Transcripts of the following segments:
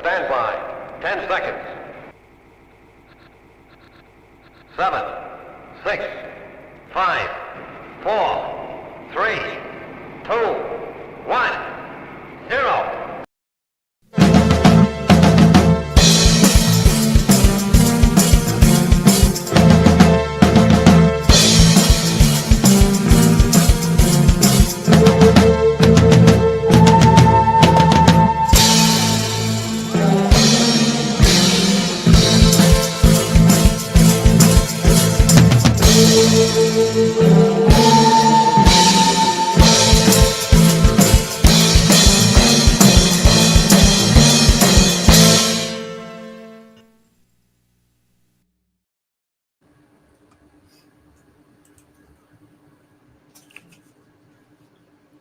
Stand by. 10 seconds. 7, 6, 5, 4, 3, 2, 1, 0.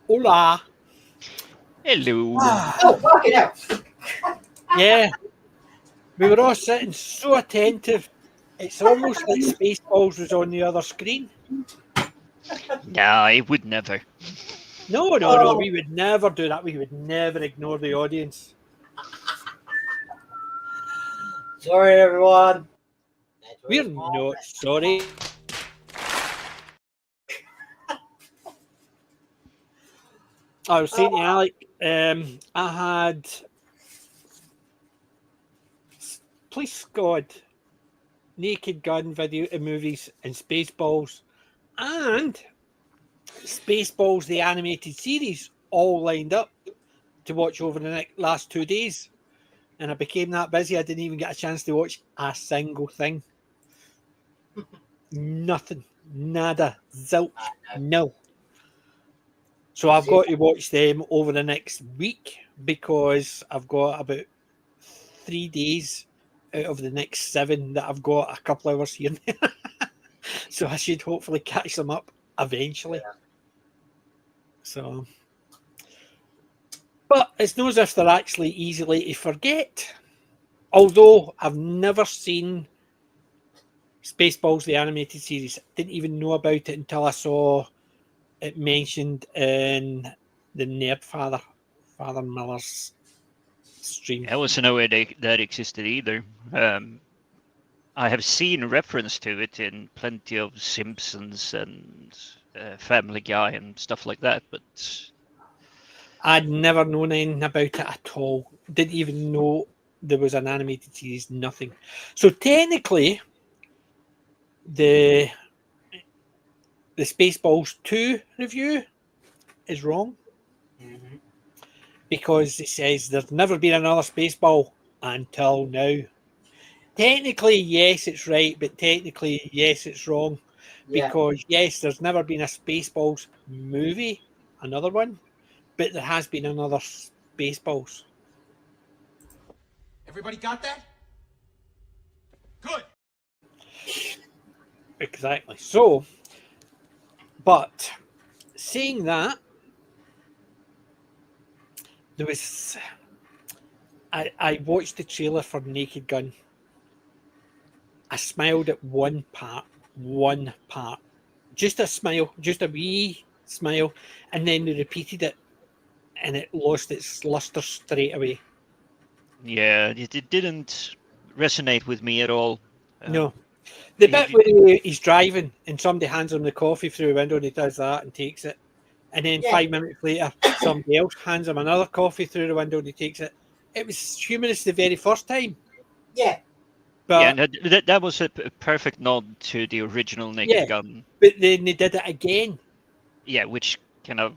Hola. Hello. Oh, fucking hell. Yeah. We were all sitting so attentive. It's almost like Spaceballs was on the other screen. No, I would never. No, Oh. we would never do that. We would never ignore the audience. Sorry, everyone. We're not sorry. I was saying to Alec, I had Please Squad, Naked Gun video movies, and Spaceballs, and Spaceballs the animated series all lined up to watch over the last 2 days, and I became that busy I didn't even get a chance to watch a single thing. Nothing, nada, zilch, no. So I've got to watch them over the next week because I've got about 3 days out of the next 7 that I've got a couple hours here. So I should hopefully catch them up eventually. Yeah. So, but it's not as if they're actually easily to forget. Although I've never seen Spaceballs, the animated series. Didn't even know about it until I saw it mentioned in the Nerd Father Miller's stream. I wasn't aware that existed either. I have seen reference to it in plenty of Simpsons and Family Guy and stuff like that, but I'd never known anything about it at all. Didn't even know there was an animated series, nothing. So technically, the Spaceballs 2 review is wrong because it says there's never been another Spaceball until now. Technically, yes, it's right, but technically, yes, it's wrong. Because, yes, there's never been a Spaceballs movie, another one, but there has been another Spaceballs. Everybody got that? Good. Exactly. So, but saying that, there was. I watched the trailer for Naked Gun. I smiled at one part. Just a smile, just a wee smile, and then they repeated it, and it lost its luster straight away. yeah, it didn't resonate with me at all. No. The bit where he's driving and somebody hands him the coffee through a window and he does that and takes it. And then 5 minutes later, somebody else hands him another coffee through the window and he takes it. It was humorous the very first time. Yeah. But, yeah, that was a perfect nod to the original Naked Gun. But then they did it again. Yeah, which kind of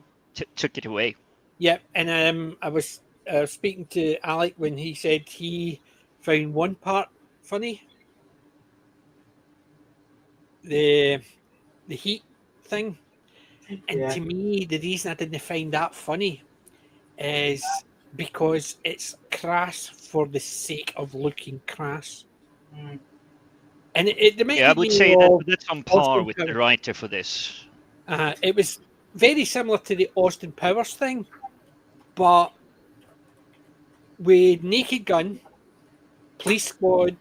took it away. Yeah, and I was speaking to Alec when he said he found one part funny. The heat thing. And to me, the reason I didn't find that funny is because it's crass for the sake of looking crass. And I would say that's on par with the writer for this. It was very similar to the Austin Powers thing, but with Naked Gun, Police Squad,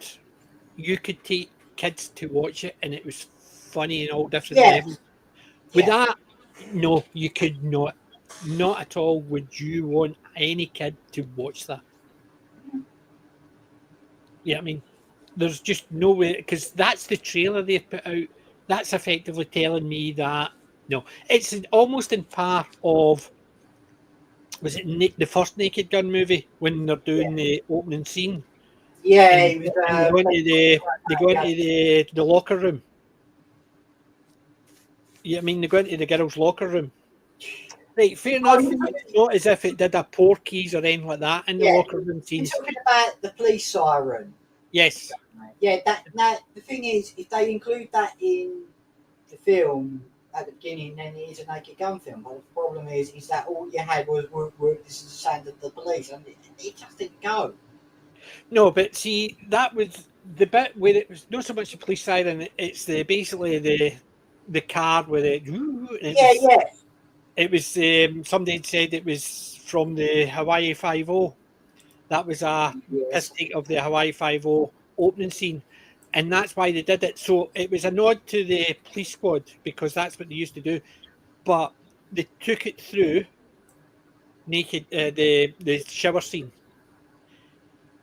you could take kids to watch it and it was funny in all different levels. With that, no, you could not. Not at all would you want any kid to watch that. Yeah, I mean, there's just no way, because that's the trailer they put out. That's effectively telling me that no, it's almost in part of, was it the first Naked Gun movie when they're doing the opening scene Yeah, and, he was. and they go into the locker room. Yeah, I mean they go into the girls' locker room. Right, fair enough. It's not as if it did a Porky's or anything like that in the Yeah, locker room you're scenes. talking about the police siren. Yes. Yeah, that. Now the thing is, if they include that in the film at the beginning, then it is a Naked Gun film. But the problem is that all you had was this is the sound of the police, and it just didn't go. No, but see, that was the bit where it was not so much the police siren, it's basically the car with it. And Yeah, yeah, it was somebody had said it was from the Hawaii Five O. That was a piss yes. take of the Hawaii Five O opening scene, and that's why they did it. So it was a nod to the police squad because that's what they used to do. But they took it through naked the shower scene.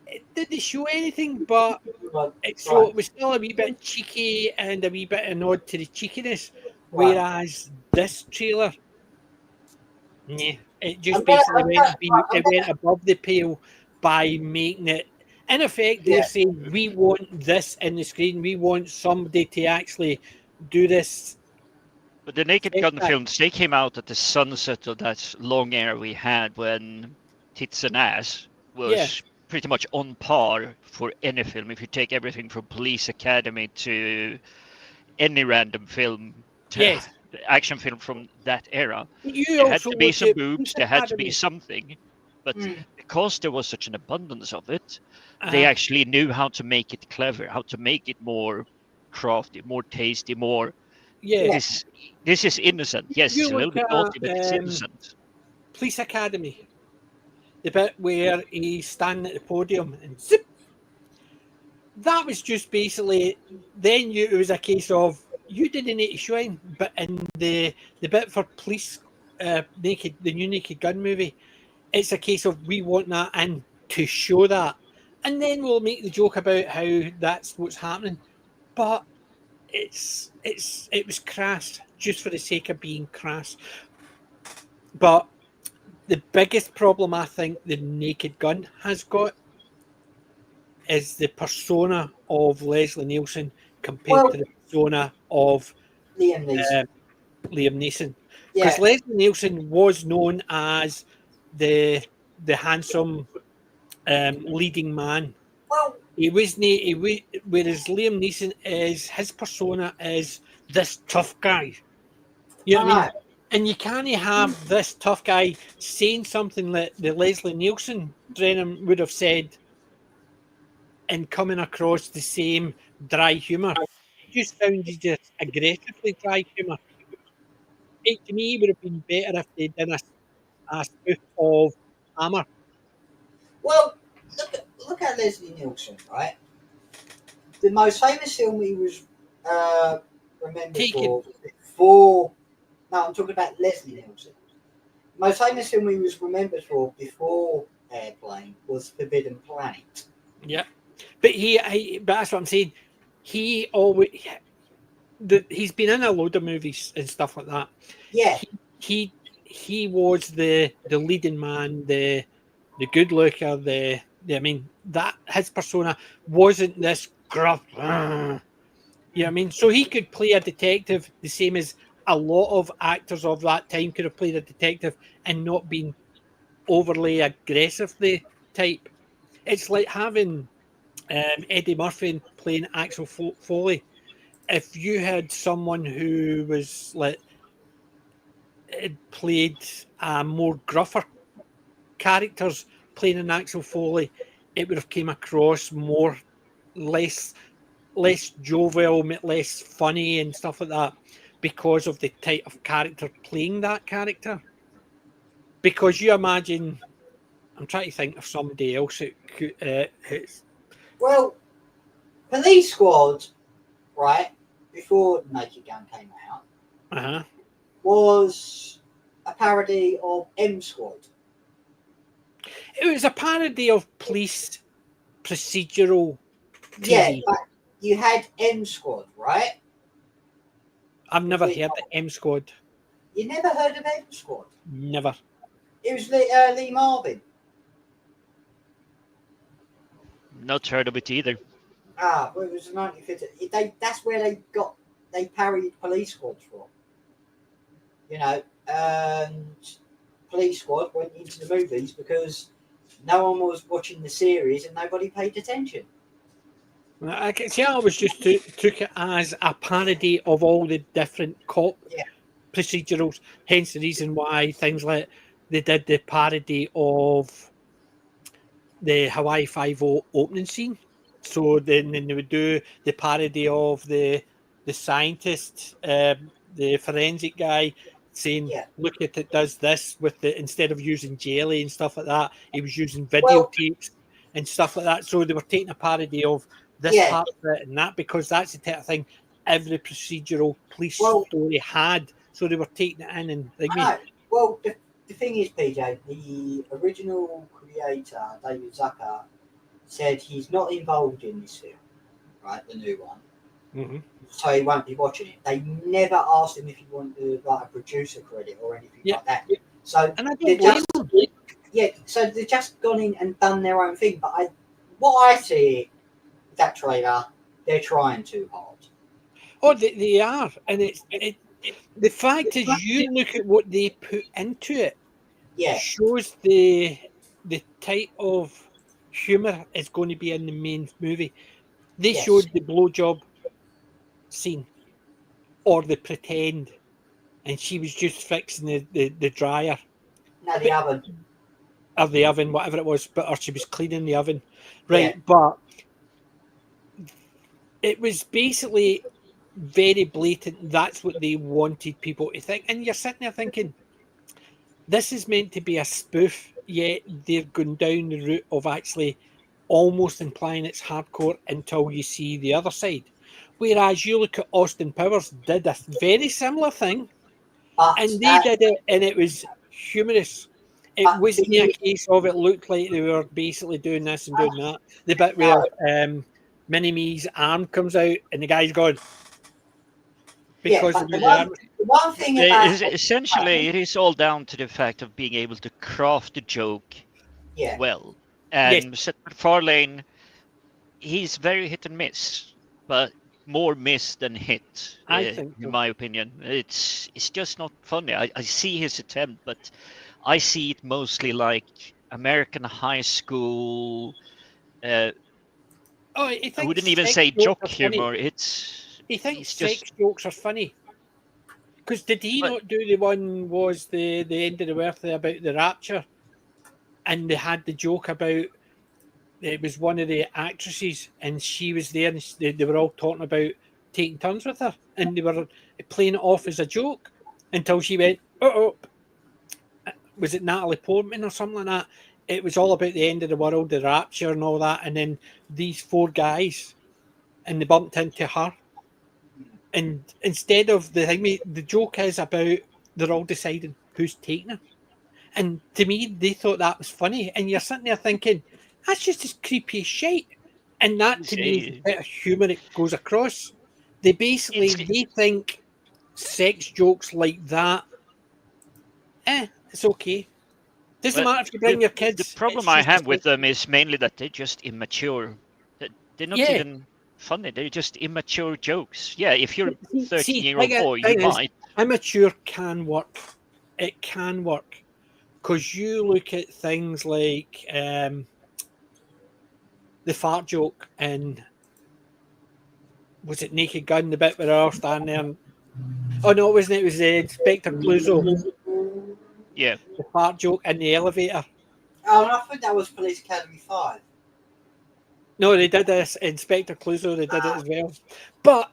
It didn't show anything, but Right, so right, it was still a wee bit cheeky and a wee bit of a nod to the cheekiness. right. Whereas this trailer, yeah, it just I'm gonna, basically I'm gonna, right, I'm it gonna, went above the pale by making it. In effect, they're yeah, saying we want this in the screen. We want somebody to actually do this. But the Naked Gun Setback. films, they came out at the sunset of that long era we had when Tits and Ass Yeah, was pretty much on par for any film. If you take everything from Police Academy to any random film, yes. action film from that era, You there had also to be look some at boobs, Police there had to be Academy. something. But mm, because there was such an abundance of it, they Uh, actually knew how to make it clever, how to make it more crafty, more tasty, more yeah. yeah, this this is innocent. Yes, it's You a little look bit naughty, but it's at innocent. Police Academy, the bit where he's standing at the podium and zip. That was just basically then it was a case of you didn't need to show him, but in the bit for police the new Naked Gun movie, it's a case of we want that in to show that. And then we'll make the joke about how that's what's happening. But it was crass just for the sake of being crass. But the biggest problem I think the Naked Gun has got is the persona of Leslie Nielsen compared to well, the persona of Liam Neeson. uh, Liam Neeson. Because Yeah, Leslie Nielsen was known as the handsome leading man. well, He wasn't. Whereas Liam Neeson is his persona is this tough guy. You know what I mean? I know. And you can't have this tough guy saying something that the Leslie Nielsen Drennan would have said and coming across the same dry humour. It just sounded just aggressively dry humour. It to me would have been better if they'd done a spoof of Hammer. Well, look at Leslie Nielsen, right? The most famous film he was remembered Taken. for before. No, I'm talking about Leslie Nielsen. The most famous film he was remembered for before Airplane was Forbidden Planet. Yeah. But but that's what I'm saying. He always he's been in a load of movies and stuff like that. Yeah, He was the leading man, the good looker, I mean that his persona wasn't this gruff. You know what I mean? So he could play a detective the same as a lot of actors of that time could have played a detective and not been overly aggressively type. It's like having Eddie Murphy playing Axel Foley. If you had someone who was like had played more gruffer characters playing an Axel Foley, it would have came across more less jovial, less funny and stuff like that because of the type of character playing that character. Because you imagine, I'm trying to think of somebody else who could, well, Police Squad, right, before Naked Gun came out, uh-huh. was a parody of M Squad. It was a parody of police procedural Yeah, TV. but you had M Squad, right? I've never heard the M Squad. You never heard of M Squad? Never. It was Lee Marvin. Not heard of it either. Ah, well, it was the 1950s. That's where they parodied Police Squad from. You know, and Police Squad went into the movies because no one was watching the series and nobody paid attention. I can see. I always just took it as a parody of all the different cop Yeah. procedurals. Hence the reason why things like they did the parody of the Hawaii Five-O opening scene. So then they would do the parody of the scientist, the forensic guy, saying, Yeah. "Look at it, does this with the instead of using jelly and stuff like that, he was using Well- videotapes and stuff like that." So they were taking a parody of this Yeah. part of it and that because that's the type of thing every procedural police Well- story had. So they were taking it in and like me. No, well, the thing is, PJ, the original creator, David Zucker, said he's not involved in this film, right, the new one, Mhm. so he won't be watching it. They never asked him if he wanted like a producer credit or anything Yeah. like that. So And I they're don't blame just, so they've just gone in and done their own thing. But what I see with that trailer, they're trying too hard. Oh, they are, and the fact is, you look at what they put into it, Yeah, shows the type of humor is going to be in the main movie. They Yes. showed the blowjob scene or the pretend, and she was just fixing the dryer no, the oven. or the oven, whatever it was, or she was cleaning the oven, right? Yeah. But it was basically very blatant. That's what they wanted people to think, and you're sitting there thinking, this is meant to be a spoof, yet they're going down the route of actually almost implying it's hardcore until you see the other side. Whereas you look at Austin Powers did a very similar thing, But and they did it, and it was humorous. It But wasn't the- a case of it looked like they were basically doing this and doing that. The bit No. where Mini Me's arm comes out and the guy's gone because but of the the arm. one thing about Essentially, it is all down to the fact of being able to craft a joke yeah, well. And Seth MacFarlane, he's very hit and miss, but more miss than hit, I think so. in my opinion. It's just not funny. I see his attempt, but I see it mostly like American high school. Oh, I wouldn't even say joke humor. He thinks It's sex just jokes are funny. Because did he But- not do the one was the end of the earth about the rapture, and they had the joke about it was one of the actresses and she was there and they were all talking about taking turns with her and they were playing it off as a joke until she went, oh, was it Natalie Portman or something like that? It was all about the end of the world, the rapture and all that, and then these four guys and they bumped into her. And instead of the joke is about they're all deciding who's taking her. And to me, they thought that was funny. And you're sitting there thinking, that's just as creepy as shit. And that to me is the bit of humour it goes across. They basically they think sex jokes like that, it's okay. Doesn't But matter if you bring your kids. The problem it's I just have as with okay. them is mainly that they're just immature. They're not Yeah. even funny. They're just immature jokes. Yeah, if you're a See, 13-year-old thing boy, you is, might. immature can work. It can work. Because you look at things like the fart joke and was it Naked Gun, the bit where they're all standing there? And, oh no, it wasn't. It was Inspector Clouseau, Yeah. the fart joke in the elevator. oh, and I think that was Police Academy 5. No, they did this. Inspector Clouseau, they did it as well. But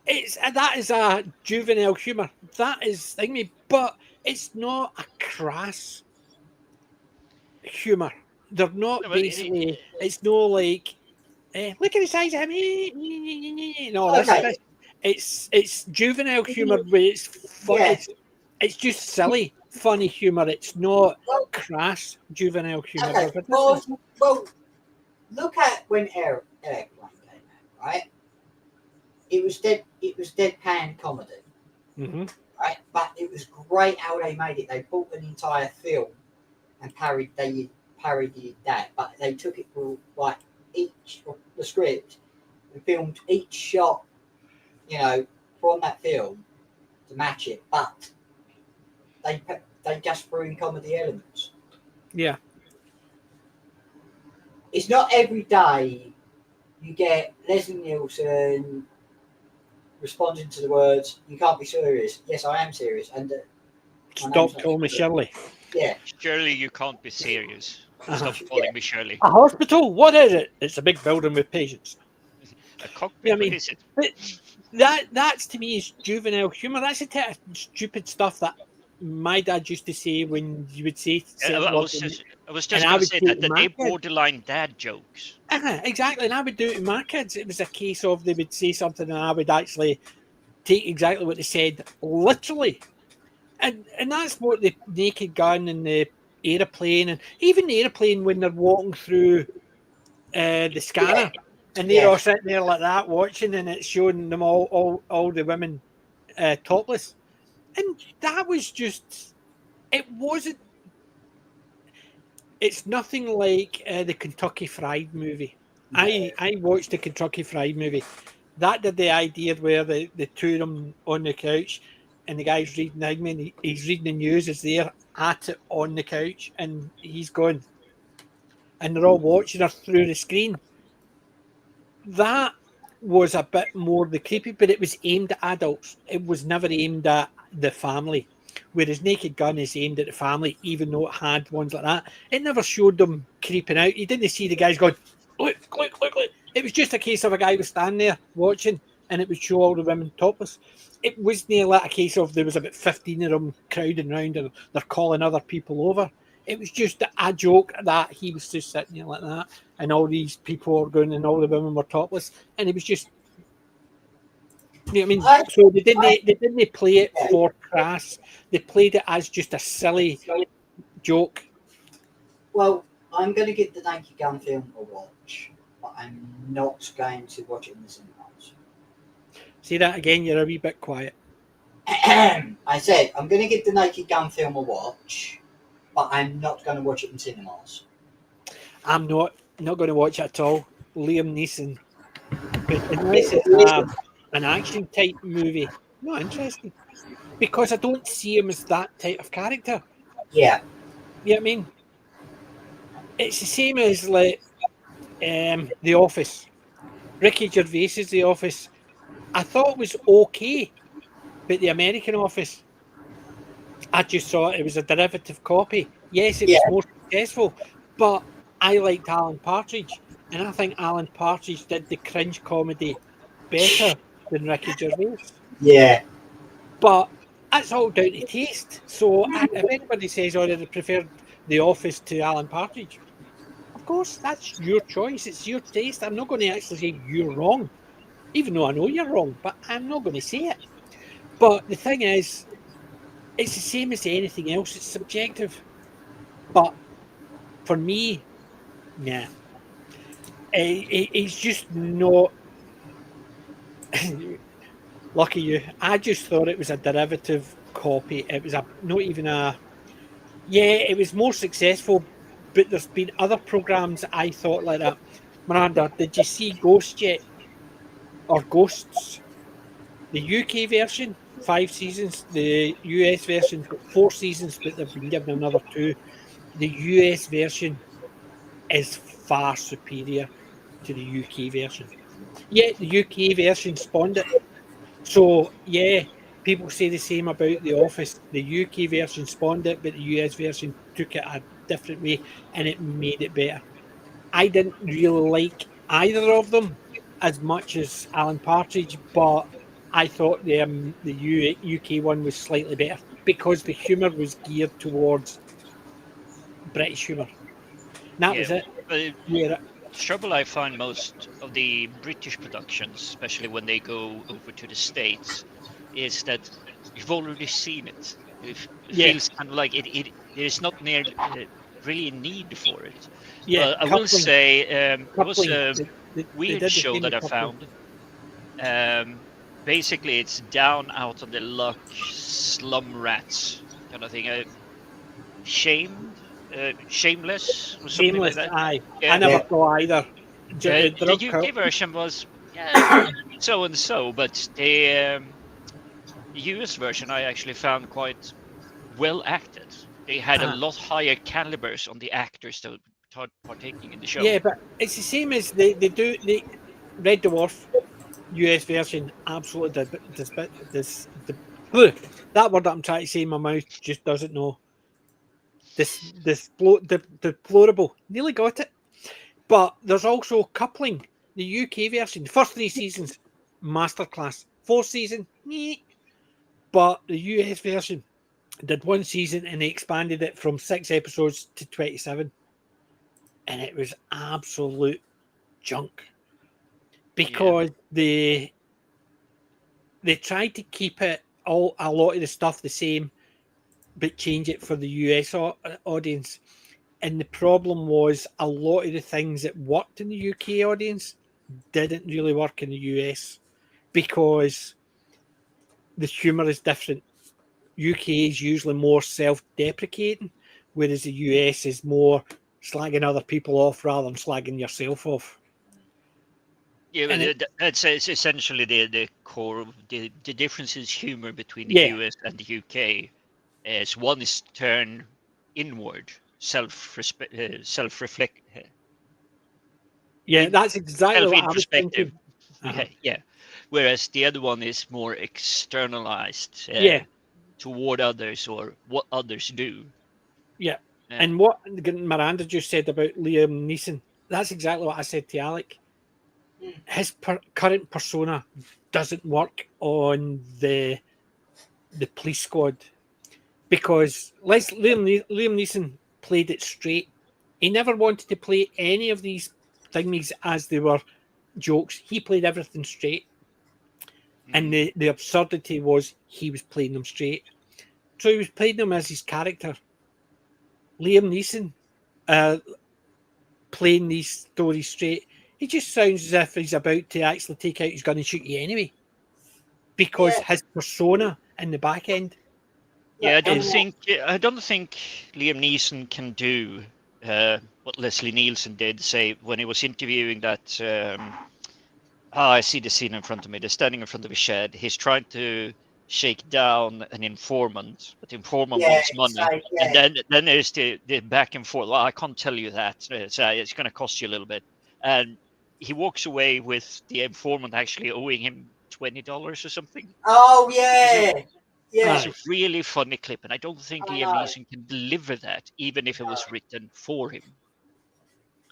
that is a juvenile humour. That is thingy, but it's not a crass humour. They're not No, but basically. It's no like, look at the size of me. No, Okay. it's juvenile humour, but it's fun. Yeah. It's just silly, funny humour. It's not Well, crass juvenile humour. okay. There's a difference. Well, look at when Airplane came out, right? It was deadpan comedy, Mm-hmm. right? But it was great how they made it. They bought an entire film and parodied that, but they took it for like each of the script and filmed each shot, you know, from that film to match it. But they just threw in comedy elements. Yeah. It's not every day you get Leslie Nielsen responding to the words, "You can't be serious." Yes, I am serious, and my name's Stop not calling me Shirley. Yeah, Surely you can't be serious. Uh-huh. Stop calling me Shirley. A hospital? What is it? It's a big building with patients. A cockpit? Yeah, I What mean, is it? but that's to me is juvenile humour. That's the type of stupid stuff that my dad used to say when you would say certain I words, I was and just I going to would say say that, to they my kids. borderline dad jokes. Exactly, and I would do it to my kids. It was a case of they would say something, and I would actually take exactly what they said, literally. And that's what the Naked Gun and the aeroplane, and even the aeroplane when they're walking through the scanner, and they're all sitting there like that watching, and it's showing them all the women topless, and that was just, it wasn't. It's nothing like the Kentucky Fried movie. I watched the Kentucky Fried movie. That did the idea where the two of them on the couch, and the guy's reading he's reading the news as they're at it on the couch, and he's going, and they're all watching her through the screen. That was a bit more the creepy, but it was aimed at adults. It was never aimed at the family. Whereas Naked Gun is aimed at the family, even though it had ones like that. It never showed them creeping out. You didn't see the guys going, look, look, look, look. It was just a case of a guy was standing there watching, and it would show all the women topless. It was nearly a case of there was about 15 of them crowding around, and they're calling other people over. It was just a joke that he was just sitting there like that, and all these people were going, and all the women were topless, and it was just, you know what I mean? So they didn't play it for crass. They played it as just a silly joke. Well, I'm going to give the Naked Gun film a watch, but I'm not going to watch it in the cinemas. See that again? You're a wee bit quiet. I said I'm going to give the Naked Gun film a watch, but I'm not going to watch it in cinemas. I'm not going to watch it at all. Liam Neeson, but unless it's an action type movie, not interested, because I don't see him as that type of character. Yeah. You know what I mean? It's the same as like The Office. Ricky Gervais's The Office. I thought it was okay, but the American Office, I just thought it was a derivative copy. Yes, it was more successful, but I liked Alan Partridge, and I think Alan Partridge did the cringe comedy better than Ricky Gervais. Yeah. But that's all down to taste. So if anybody says, "Oh, they preferred The Office to Alan Partridge," of course, that's your choice. It's your taste. I'm not going to actually say you're wrong, even though I know you're wrong, but I'm not going to say it. But the thing is, it's the same as anything else. It's subjective. But for me, nah. He's just not. Lucky you. I just thought it was a derivative copy. It was not even a. Yeah, it was more successful, but there's been other programs I thought like that. Miranda, did you see Ghost yet? Or Ghosts? The UK version, 5 seasons. The US version's got 4 seasons, but they've been given another 2. The US version is far superior to the UK version. Yeah, the UK version spawned it. So, yeah, people say the same about The Office. The UK version spawned it, but the US version took it a different way and it made it better. I didn't really like either of them as much as Alan Partridge, but I thought the UK one was slightly better because the humour was geared towards British humour. And that was it. But Yeah, the trouble I find most of the British productions, especially when they go over to the States, is that you've already seen it. It feels kind of like it there's not really a need for it. yeah. But I will say, there was a they weird did the show same that I with found. Basically, it's down out on the luck, slum rats kind of thing. Shameless or something like Shameless, that. aye. I Yeah. never Yeah. saw either. The Drug UK cult. version was so and so, but the US version I actually found quite well acted. They had a Uh-huh. lot higher calibers on the actors that were partaking in the show. Yeah, but it's the same as they do the Red Dwarf US version. Absolutely, that word that I'm trying to say in my mouth just doesn't know. Deplorable. Nearly got it. But there's also coupling. The UK version, the first 3 seasons, masterclass. Fourth season, meh. But the US version did 1 season and they expanded it from 6 episodes to 27. And it was absolute junk. Yeah. Because they tried to keep it all a lot of the stuff the same, but change it for the US audience. And the problem was a lot of the things that worked in the UK audience didn't really work in the US because the humour is different. UK is usually more self-deprecating, whereas the US is more slagging other people off rather than slagging yourself off. Yeah, but And it, it's essentially the core of the difference is humor between the yeah, US and the UK. As one is turned inward, self-reflect, yeah, that's exactly what I was self-introspective. thinking. Uh-huh. Yeah. Whereas the other one is more externalized Yeah, toward others or what others do. yeah. Uh, And what Miranda just said about Liam Neeson, that's exactly what I said to Alec. His current persona doesn't work on the police squad because Liam Neeson played it straight. He never wanted to play any of these thingies as they were jokes. He played everything straight, and the absurdity was he was playing them straight. So he was playing them as his character. Liam Neeson uh, playing these stories straight. He just sounds as if he's about to actually take out his gun and shoot you anyway, because Yeah. his persona in the back end yeah, Look, I mean, I don't think Liam Neeson can do what Leslie Nielsen did. Say when he was interviewing that. I see the scene in front of me. They're standing in front of a shed. He's trying to shake down an informant, but the informant yeah, wants it's money. like, And yeah, then there's the back and forth. Well, I can't tell you that. It's going to cost you a little bit. And he walks away with the informant actually owing him $20 or something. oh It's a, yeah, it's yeah, a really funny clip, and I don't think I Liam know. Neeson can deliver that, even if it No. was written for him.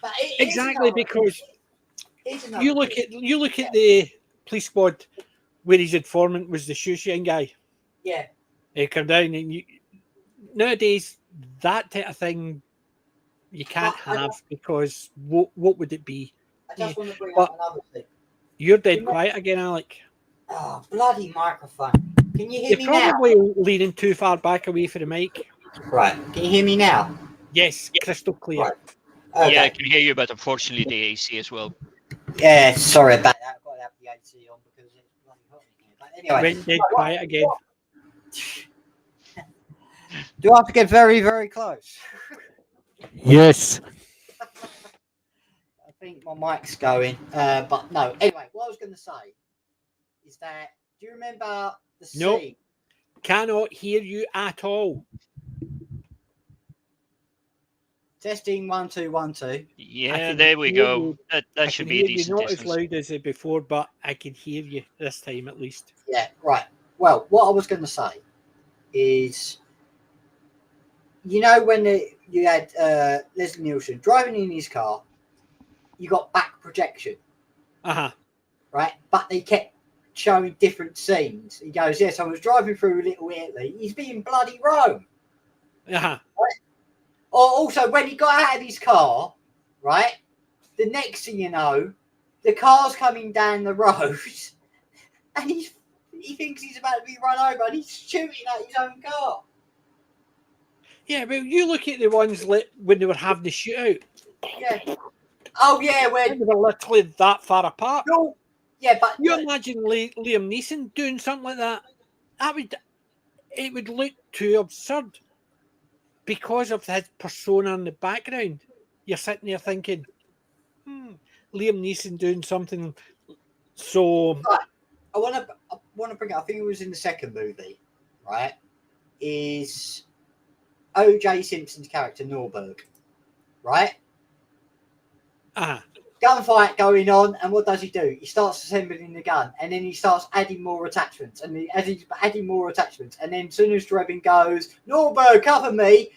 But exactly because here's another thing. you look at the police squad where his informant was the shoeshine guy. Yeah, He come down and nowadays that type of thing you can't but have because what would it be? I just want to bring But up another thing. you're You dead know- quiet again, Alec. Oh, bloody microphone. Can you hear You're me now? probably leaning too far back away from the mic. Right. Can you hear me now? Yes, crystal clear. Right. Yeah, I Okay. can hear you, but unfortunately the AC as well. Yeah, sorry about that. I've got to have the AC on because it's bloody hot in here. But anyway, Went dead quiet again. do I have to get very, very close? Yes. I think my mic's going. But no. Anyway, what I was going to say is that do you remember the Nope. scene? Cannot hear you at all. Testing 1 2 1 2. Yeah, can there we hear go. you. That I should can be a hear you decent not distance. as loud as before, but I can hear you this time at least. Yeah, right. Well, what I was going to say is, you know, when you had Leslie Nielsen driving in his car, you got back projection, Uh-huh. right? But they kept showing different scenes. He goes, yes, I was driving through Little Italy. He's being bloody Rome. Uh-huh. Or also, when he got out of his car, right, the next thing you know, the car's coming down the road and he thinks he's about to be run over and he's shooting at his own car. Yeah, but you look at the ones when they were having the shootout. Yeah. Oh, yeah, They when were literally that far apart. no, Yeah, but You imagine Liam Neeson doing something like that? It would look too absurd because of his persona in the background. You're sitting there thinking, Liam Neeson doing something. So right, I want to bring up. I think it was in the second movie, right? Is O.J. Simpson's character Norberg, right? Gunfight going on, and what does he do? He starts assembling the gun, and then he starts adding more attachments, and as he's adding more attachments, and then as soon as Drebin goes, Norberg, cover me,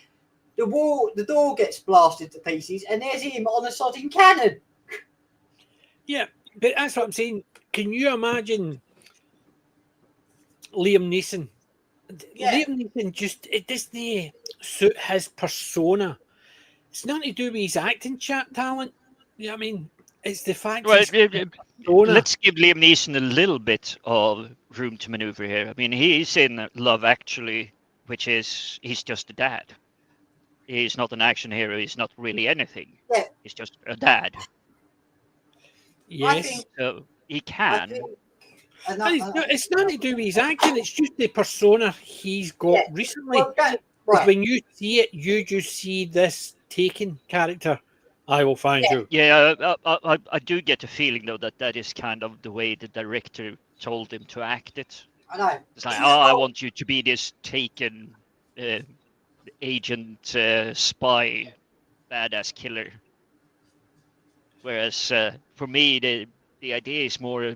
the door gets blasted to pieces, and there's him on a sodding cannon. yeah, but that's what I'm saying. Can you imagine Liam Neeson? Yeah. Liam Neeson it doesn't suit his persona. It's nothing to do with his acting talent. You know what I mean? It's the fact Well, he's persona. let's give Liam Neeson a little bit of room to maneuver here. I mean, he's in Love Actually, which is he's just a dad. He's not an action hero. He's not really anything. Yeah. He's just a dad. Yes. So he can. It's nothing to do with his acting. It's just the persona he's got recently. Well, Because when you see it, you just see this Taken character. I will find you. Yeah, I do get a feeling though that is kind of the way the director told him to act it. I know. It's like, I want you to be this Taken agent, spy, badass killer. Whereas for me, the idea is more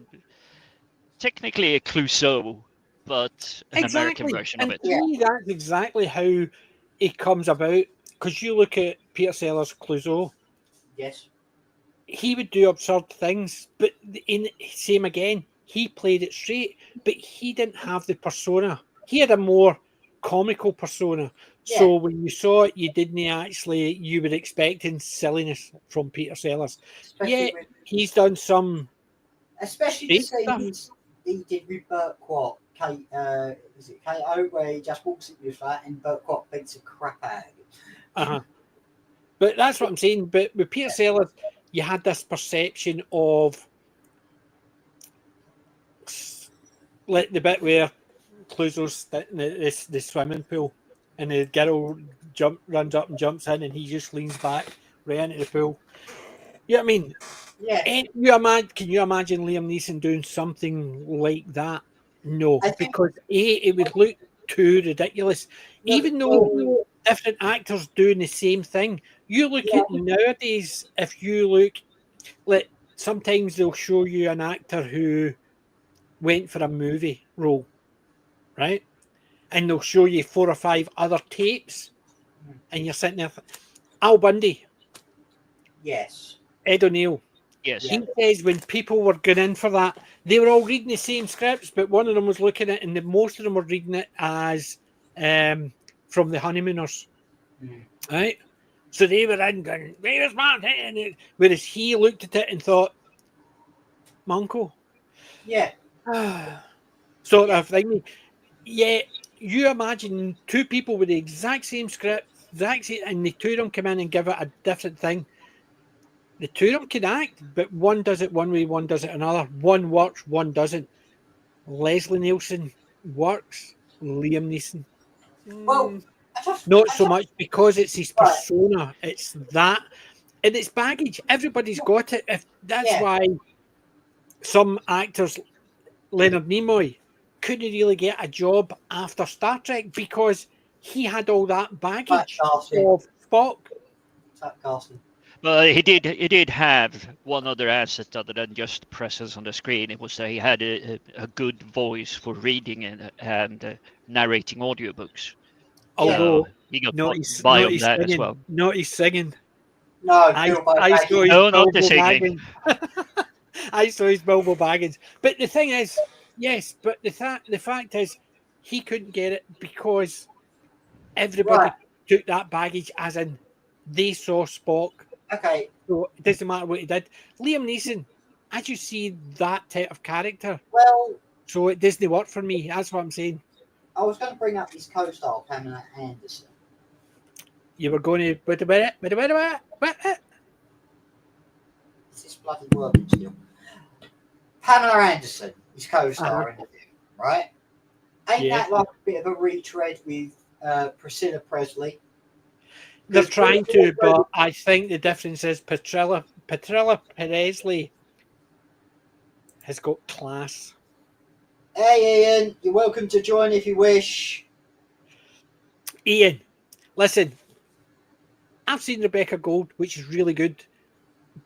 technically a Clouseau, but an American version of it. To me, that's exactly how it comes about. Because you look at Peter Sellers' Clouseau. Yes. He would do absurd things, but same again, he played it straight, but he didn't have the persona. He had a more comical persona. Yeah. So when you saw it, you were expecting silliness from Peter Sellers. He's done some. Especially the scenes he did with Burt Quat, is it KO, where he just walks into his flat and Burt Quat beats the crap out of him. But that's what I'm saying. But with Peter Sellers, you had this perception of like the bit where Clouseau's sitting in the swimming pool and the girl runs up and jumps in and he just leans back right into the pool. You know what I mean? Yeah. Can you imagine Liam Neeson doing something like that? No, because it would look too ridiculous. Even though different actors doing the same thing, you look at nowadays. If you look, like sometimes they'll show you an actor who went for a movie role, right? And they'll show you 4 or 5 other tapes, and you're sitting there. Al Bundy. Yes. Ed O'Neill. Yes. He says when people were going in for that, they were all reading the same scripts, but one of them was looking at it, and most of them were reading it as from the Honeymooners, right? So they were in going, "Where's Martin?" Whereas he looked at it and thought, "My uncle." Yeah. Sort of thing. Yeah, you imagine 2 people with the exact same script, and the 2 of them come in and give it a different thing. The 2 of them can act, but one does it one way, one does it another. One works, one doesn't. Leslie Nielsen works. Liam Neeson. Well, not so much because it's his persona. It's that, and it's baggage. Everybody's got it. That's why some actors, Leonard Nimoy, couldn't really get a job after Star Trek because he had all that baggage of Spock. Well, he did have one other asset other than just presence on the screen. It was that he had a good voice for reading and narrating audiobooks. Although he got not by on his that singing, as well. Not his singing. No, I saw his not the Bilbo singing. Baggins. I saw his Bilbo Baggins. But the thing is, yes, but the fact is, he couldn't get it because everybody took that baggage as in they saw Spock. Okay. So it doesn't matter what he did. Liam Neeson, I just see that type of character. Well, so it doesn't work for me. That's what I'm saying. I was going to bring up his co-star, Pamela Anderson. You were going to what? Is this bloody working still? Pamela Anderson is co-star in the film, right? Ain't Yeah. that like a bit of a retread with Priscilla Presley? They're 'Cause trying Priscilla to, Presley- but I think the difference is Petrella Presley has got class. Hey Ian, you're welcome to join if you wish. Ian, listen, I've seen Rebecca Gold, which is really good.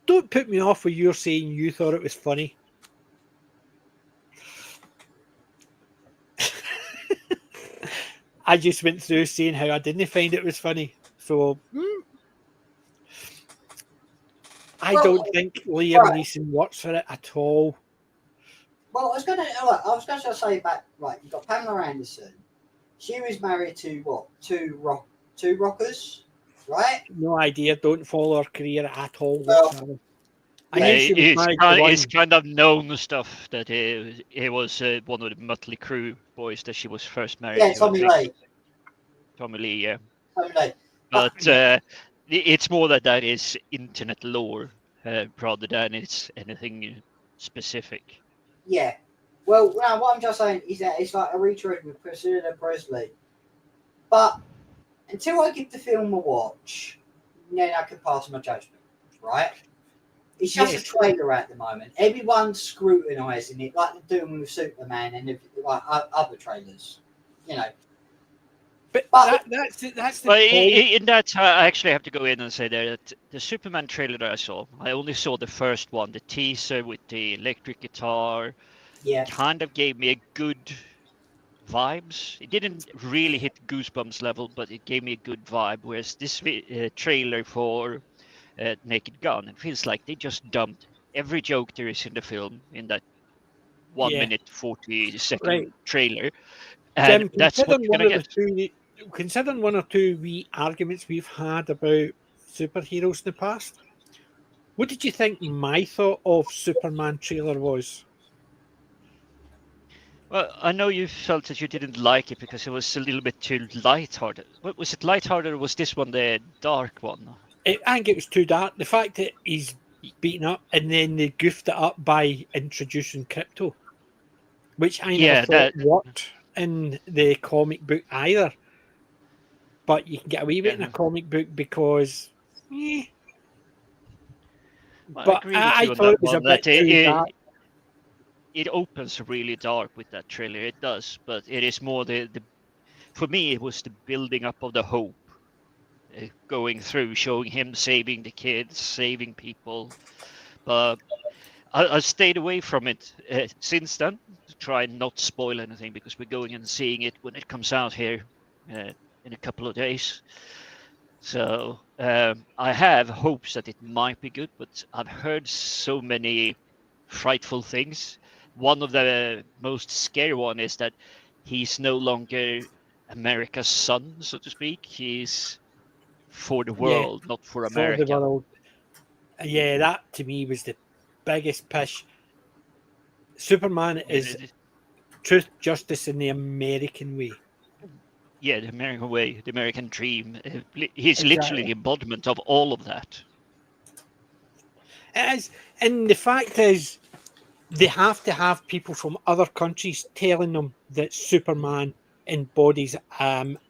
Don't put me off with you're saying you thought it was funny. I just went through saying how I didn't find it was funny. So I Well, don't think Liam right. Neeson works for it at all. Well, I was gonna say back. Right, you got Pamela Anderson. She was married to what? Two rockers, right? No idea. Don't follow her career at all Well, whatsoever. I knew she was married to one. It's kind of known stuff that he was one of the Mötley Crüe boys that she was first married yeah, to. Tommy Lee. Tommy Lee, yeah. Tommy Lee. But it's more that is internet lore rather than it's anything specific. Yeah. Well, now what I'm just saying is that it's like a retread with Priscilla Presley. But until I give the film a watch, then I can pass my judgment, right? It's just Yes. a trailer at the moment. Everyone's scrutinising it like they're doing with Superman and like other trailers, you know. But But that's the Well, point. in that, I actually have to go in and say that the Superman trailer that I saw, I only saw the first one, the teaser with the electric guitar, yeah, kind of gave me a good vibes. It didn't really hit Goosebumps level, but it gave me a good vibe. Whereas this trailer for Naked Gun, it feels like they just dumped every joke there is in the film in that 1 Yeah. minute 40-second Right. trailer, and Jim, that's what you're gonna get. Considering one or two wee arguments we've had about superheroes in the past, what did you think my thought of Superman trailer was? Well, I know you felt that you didn't like it because it was a little bit too lighthearted. What was it, lighthearted, or was this one the dark one? I think it was too dark. The fact that he's beaten up and then they goofed it up by introducing crypto, which I never thought worked in the comic book either. But you can get away with it in a comic book because. Well, But I agree with I you on thought that it was a one. bit too dark. It opens really dark with that trailer. It does, but it is more the for me it was the building up of the hope going through, showing him saving the kids, saving people. But I stayed away from it since then to try and not spoil anything because we're going and seeing it when it comes out here in a couple of days. So I have hopes that it might be good, but I've heard so many frightful things. One of the most scary one is that he's no longer America's son, so to speak. He's for the world, not for America. For the world. Yeah, that to me was the biggest pish. Superman is truth, justice in the American way. Yeah, the American way, the American dream. He's literally the embodiment of all of that. It is, and the fact is, they have to have people from other countries telling them that Superman embodies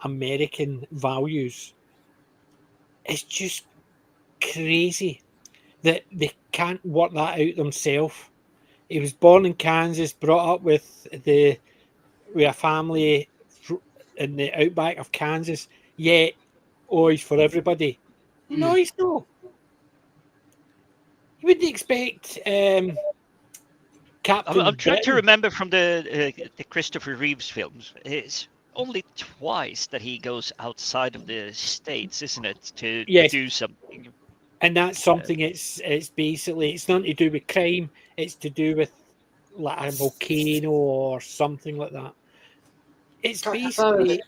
American values. It's just crazy that they can't work that out themselves. He was born in Kansas, brought up with a family in the outback of Kansas. Yet, he's for everybody. No, he's not. You wouldn't expect Captain. I'm trying to remember from the Christopher Reeves films. It's only twice that he goes outside of the states, isn't it, to do something? And that's something. It's basically it's nothing to do with crime. It's to do with like a volcano or something like that. It's basically.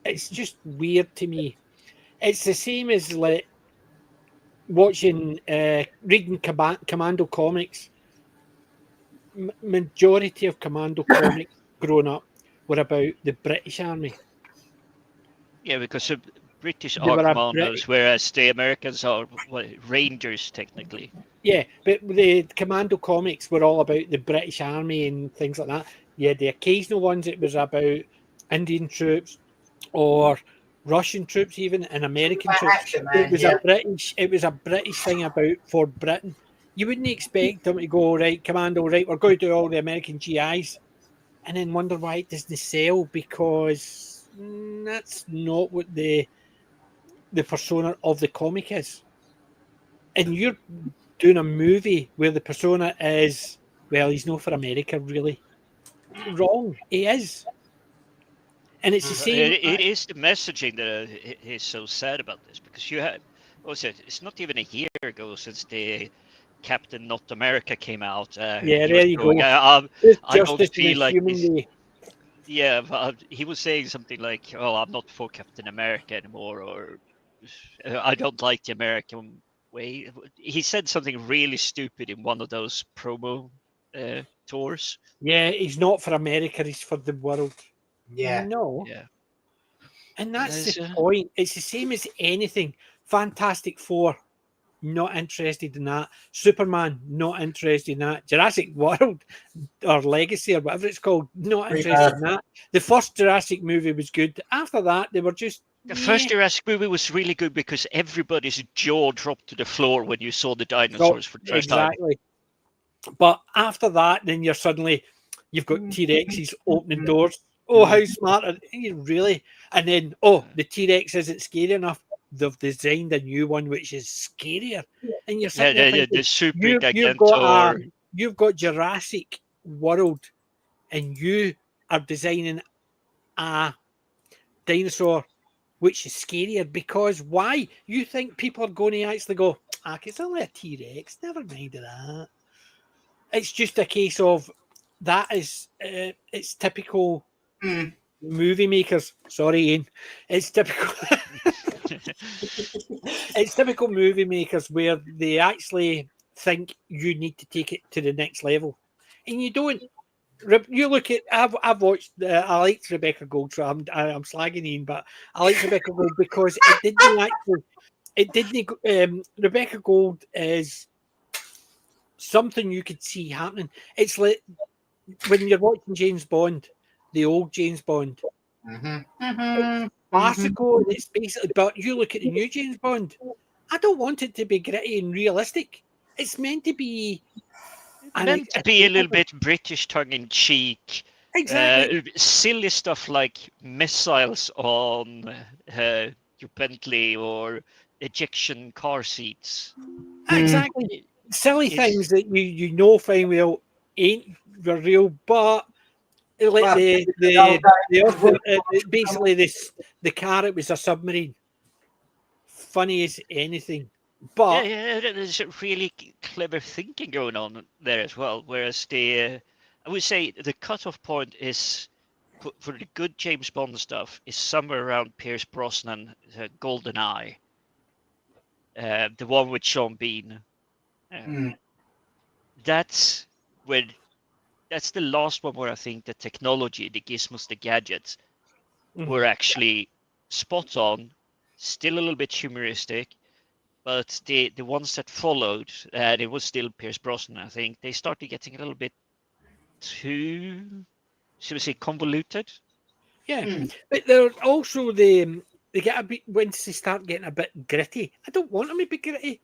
It's just weird to me. It's the same as like watching, reading Commando comics. Majority of Commando comics growing up were about the British Army. Yeah, because British are commandos, whereas the Americans are Rangers technically. Yeah, but the Commando comics were all about the British Army and things like that. You had the occasional ones it was about Indian troops or Russian troops even and American About troops. Action It Man, was yeah. it was a British thing about for Britain. You wouldn't expect them to go, right, Commando, right, we're going to do all the American GIs and then wonder why it doesn't sell because that's not what the persona of the comic is. And you're doing a movie where the persona is, well, he's not for America, really. Wrong. He is. And it's the same. It is the messaging that is so sad about this because you had, what was it? It's not even a year ago since the Captain Not America came out. Yeah, He was there you going, go. There's I don't justice in a feel like human this. way. Yeah, but he was saying something like, "Oh, I'm not for Captain America anymore," or "I don't like the American way." He said something really stupid in one of those promo tours. Yeah, he's not for America, he's for the world. Yeah. No. Yeah, And and that's the there's, point. It's the same as anything. Fantastic Four, not interested in that. Superman, not interested in that. Jurassic World or Legacy or whatever it's called, not interested in that. The first Jurassic movie was good. After that, they were just, the yeah. first Jurassic movie was really good because everybody's jaw dropped to the floor when you saw the So, dinosaurs for the first time. exactly. But after that, then you've got T Rexes opening doors. Oh, how smart are you really? And then, the T Rex isn't scary enough. They've designed a new one which is scarier. And you're Yeah, sitting there the thinking, Super you've got Gigantor. you've got Jurassic World, and you are designing a dinosaur which is scarier because why? You think people are going to actually go, it's only a T Rex, never mind of that. It's just a case of that is it's typical movie makers. Sorry, Ian. It's typical. It's typical movie makers where they actually think you need to take it to the next level, and you don't. You look at. I've watched. I liked Rebecca Gold, so I'm slagging Ian, but I like Rebecca Gold because it didn't actually. It didn't. Rebecca Gold is something you could see happening. It's like when you're watching James Bond, the old James Bond, it's farcical and it's basically, but you look at the new James Bond, I don't want it to be gritty and realistic. It's meant to be Meant to be a little bit British tongue in cheek. Exactly. Silly stuff like missiles on your Bentley or ejection car seats. Exactly. Silly It's things that you know fine well ain't real, but like Well, basically the car, it was a submarine. Funny as anything. yeah, But yeah. There's a really clever thinking going on there as well. Whereas I would say the cutoff point is for the good James Bond stuff is somewhere around Pierce Brosnan, Golden Eye, the one with Sean Bean. That's where that's the last one where I think the technology, the gizmos, the gadgets were actually spot on, still a little bit humoristic, but the ones that followed, it was still Pierce Brosnan. I think they started getting a little bit too, should we say, convoluted. yeah, but they're also they get a bit once they start getting a bit gritty. I don't want them to be gritty.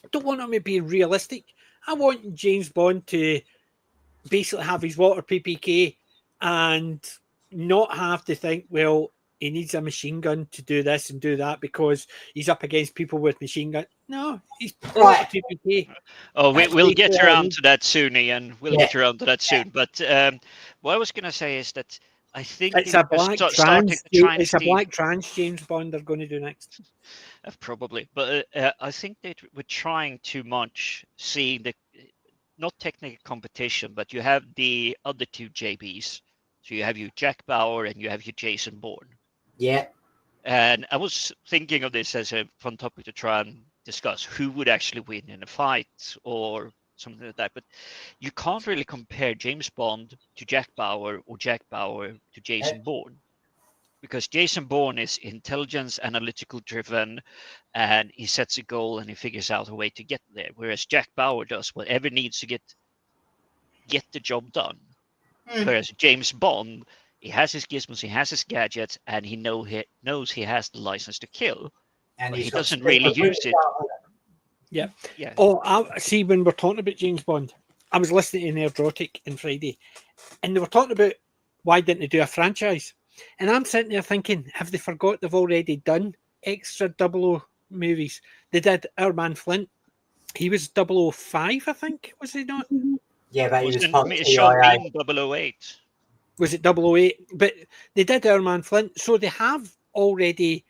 I don't want them to be realistic. I want James Bond to basically have his water PPK and not have to think, well, he needs a machine gun to do this and do that because he's up against people with machine gun. No, he's water Right. PPK. Oh, That's we'll basically get all I around need. to that soon, Ian. We'll Yeah. get around to that soon. But what I was going to say is that I think It's they a were black starting trans. to try and It's a steal. black trans James Bond they're going to do next. Probably, but I think they were trying too much, seeing the not technical competition, but you have the other two JBs. So you have your Jack Bauer and you have your Jason Bourne. Yeah. And I was thinking of this as a fun topic to try and discuss who would actually win in a fight or something like that. But you can't really compare James Bond to Jack Bauer or Jack Bauer to Jason Bourne. because Jason Bourne is intelligence, analytical driven, and he sets a goal and he figures out a way to get there. Whereas Jack Bauer does whatever needs to get the job done. Hmm. Whereas James Bond, he has his gizmos, he has his gadgets, and he knows he has the license to kill, And but he's he got doesn't really use it. Yeah. Yeah, Oh, see, when we're talking about James Bond, I was listening to Nerdrotic on Friday, and they were talking about why didn't they do a franchise? And I'm sitting there thinking, have they forgot they've already done extra 00 movies? They did Our Man Flint. He was 005, I think, was he not? Yeah, but he was wasn't part of the Sean CIA. Bean 008? Was it 008? But they did Our Man Flint, so they have already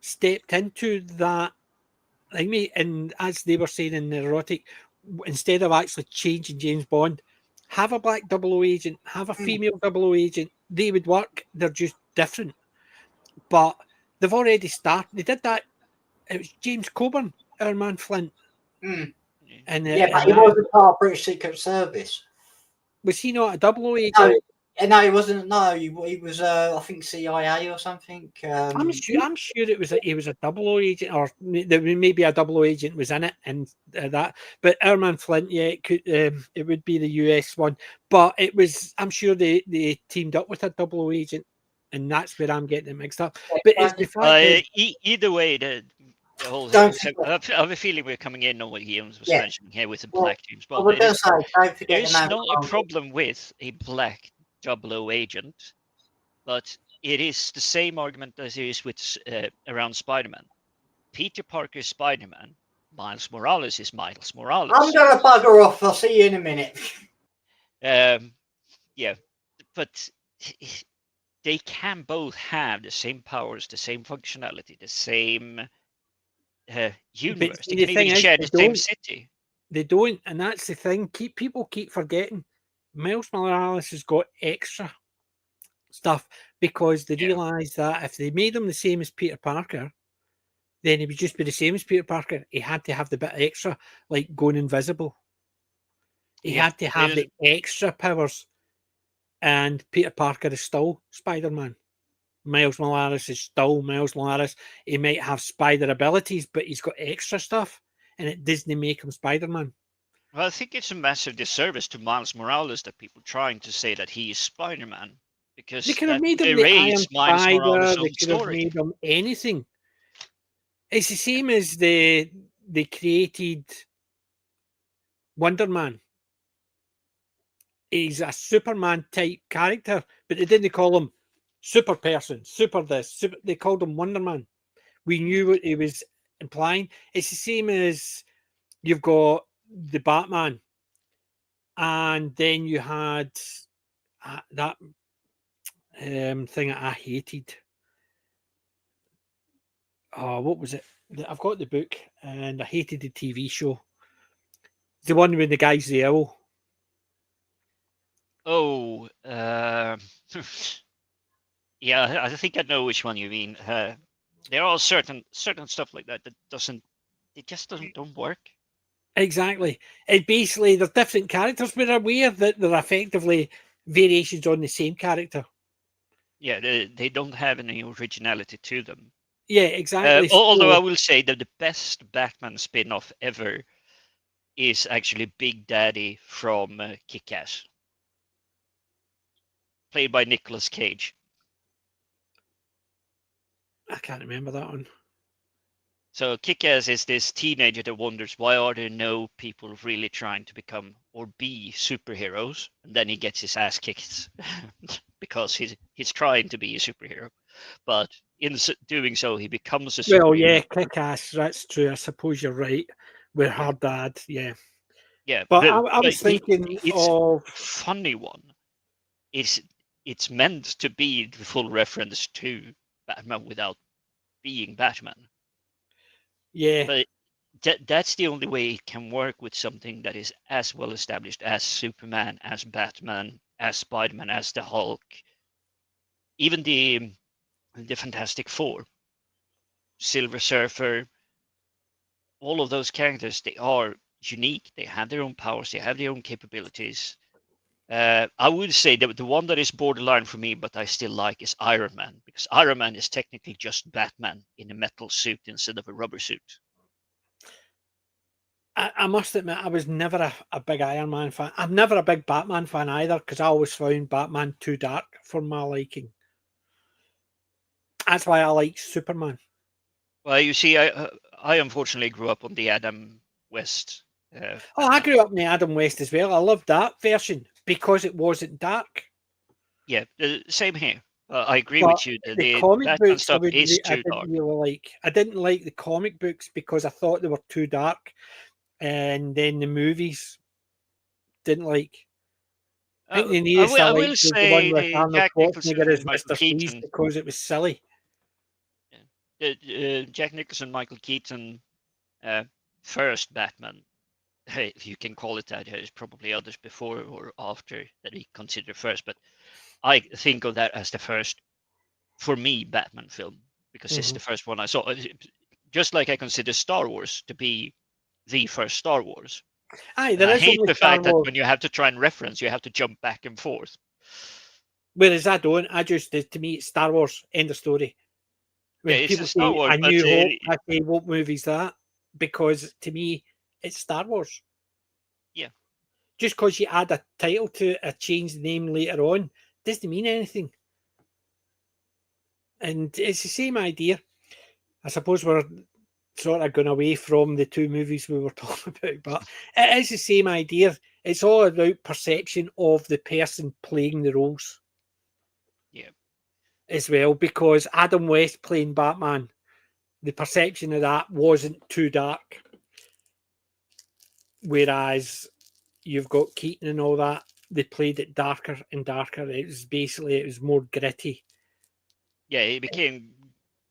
stepped into that. Like me, and as they were saying in the erotic, instead of actually changing James Bond, have a black 00 agent, have a female 00 agent. They would work. They're just different. But they've already started. They did that. It was James Coburn, Our Man Flint, Hmm. and Yeah, but he wasn't part of British Secret Service. was he not a 00 agent? No, no, he wasn't. No, he was. I think CIA or something. I'm sure it was he was a 00 agent, or there maybe a 00 agent was in it, and that. But Our Man Flint, yeah, it would be the US one, but it was. I'm sure they teamed up with a 00 agent, and that's where I'm getting it mixed up. But it's the fact that Either way, the whole Don't so forget. I have a feeling we're coming in on what Guillaume was Yeah. mentioning here with the Well, black James I Bond. was going to say, don't There forget the is man. not a problem with a black 00 agent, but it is the same argument as it is with around Spider-Man. Peter Parker is Spider-Man. Miles Morales is Miles I'm Morales. going to bugger off. I'll see you in a minute. Yeah, but they can both have the same powers, the same functionality, the same universe. They the can even thing is, share the same city. they don't, and that's the thing. People keep forgetting. Miles Morales has got extra stuff because they Yeah. realise that if they made him the same as Peter Parker, then he would just be the same as Peter Parker. He had to have the bit extra, like going invisible. He Yeah, had to have the extra powers, and Peter Parker is still Spider Man. Miles Morales is still Miles Morales. He might have spider abilities, but he's got extra stuff, and it doesn't make him Spider Man. Well, I think it's a massive disservice to Miles Morales that people trying to say that he is Spider-Man They because could have that made him the Iron derails Miles Spider. Morales' They own could have story. made him anything. It's the same as they created Wonder Man. He's a Superman type character, but they didn't call him super person, super this, super, they called him Wonder Man. We knew what he was implying. It's the same as you've got the Batman, and then you had that thing that I hated. Oh, what was it? I've got the book, and I hated the TV show. The one with the guy's the owl. Oh, yeah, I think I know which one you mean. There are certain stuff like that that doesn't, it just don't work. Exactly. It basically there's different characters. We're aware that they're effectively variations on the same character. Yeah, they don't have any originality to them. Yeah, exactly. Although I So, will say that the best Batman spin-off ever is actually Big Daddy from Kick-Ass, played by Nicolas Cage. I can't remember that one. So Kick-Ass is this teenager that wonders why are there no people really trying to become or be superheroes, and then he gets his ass kicked because he's trying to be a superhero, but in doing so he becomes a Well, superhero. yeah, kick ass. That's true. I suppose you're right. With Yeah, her dad, yeah. yeah, But but, I but was thinking it's of a funny one. It's meant to be the full reference to Batman without being Batman. yeah, But that's the only way it can work with something that is as well established as Superman, as Batman, as Spider-Man, as the Hulk, even the Fantastic Four, Silver Surfer, all of those characters, they are unique. They have their own powers, they have their own capabilities. I would say that the one that is borderline for me, but I still like, is Iron Man, because Iron Man is technically just Batman in a metal suit instead of a rubber suit. I must admit, I was never a big Iron Man fan. I'm never a big Batman fan either, because I always found Batman too dark for my liking. That's why I like Superman. Well, you see, I unfortunately grew up on the Adam West. Oh, I grew up in the Adam West as well. I loved that version because it wasn't dark. Yeah, same here. I agree But with you. the The comic Batman books, stuff is I too didn't dark. really like. I didn't like the comic books because I thought they were too dark, and then the movies didn't like. I think the nearest I I will liked was the one say with the Arnold Jack Schwarzenegger Nicholson as and Michael Mr. Freeze Keaton. because it was silly. Jack Nicholson, Michael Keaton, first Batman, if you can call it that. There's probably others before or after that we consider first, but I think of that as the first, for me, Batman film, because it's the first one I saw. Just like I consider Star Wars to be the first Star Wars. Aye, And there I is hate only the Star fact that Wars. when you have to try and reference, you have to jump back and forth. Whereas I don't. I just, to me, it's Star Wars. End of story. Yeah, When it's a people Star say Wars, A but New Hope, I say, what movie's that? Because to me, it's Star Wars. yeah, Just because you add a title to it, a changed name later on, doesn't mean anything. And it's the same idea. I suppose we're sort of going away from the two movies we were talking about, but it is the same idea. It's all about perception of the person playing the roles yeah. as well, because Adam West playing Batman, the perception of that wasn't too dark. Whereas you've got Keaton and all that, they played it darker and darker. It was more gritty. Yeah, it became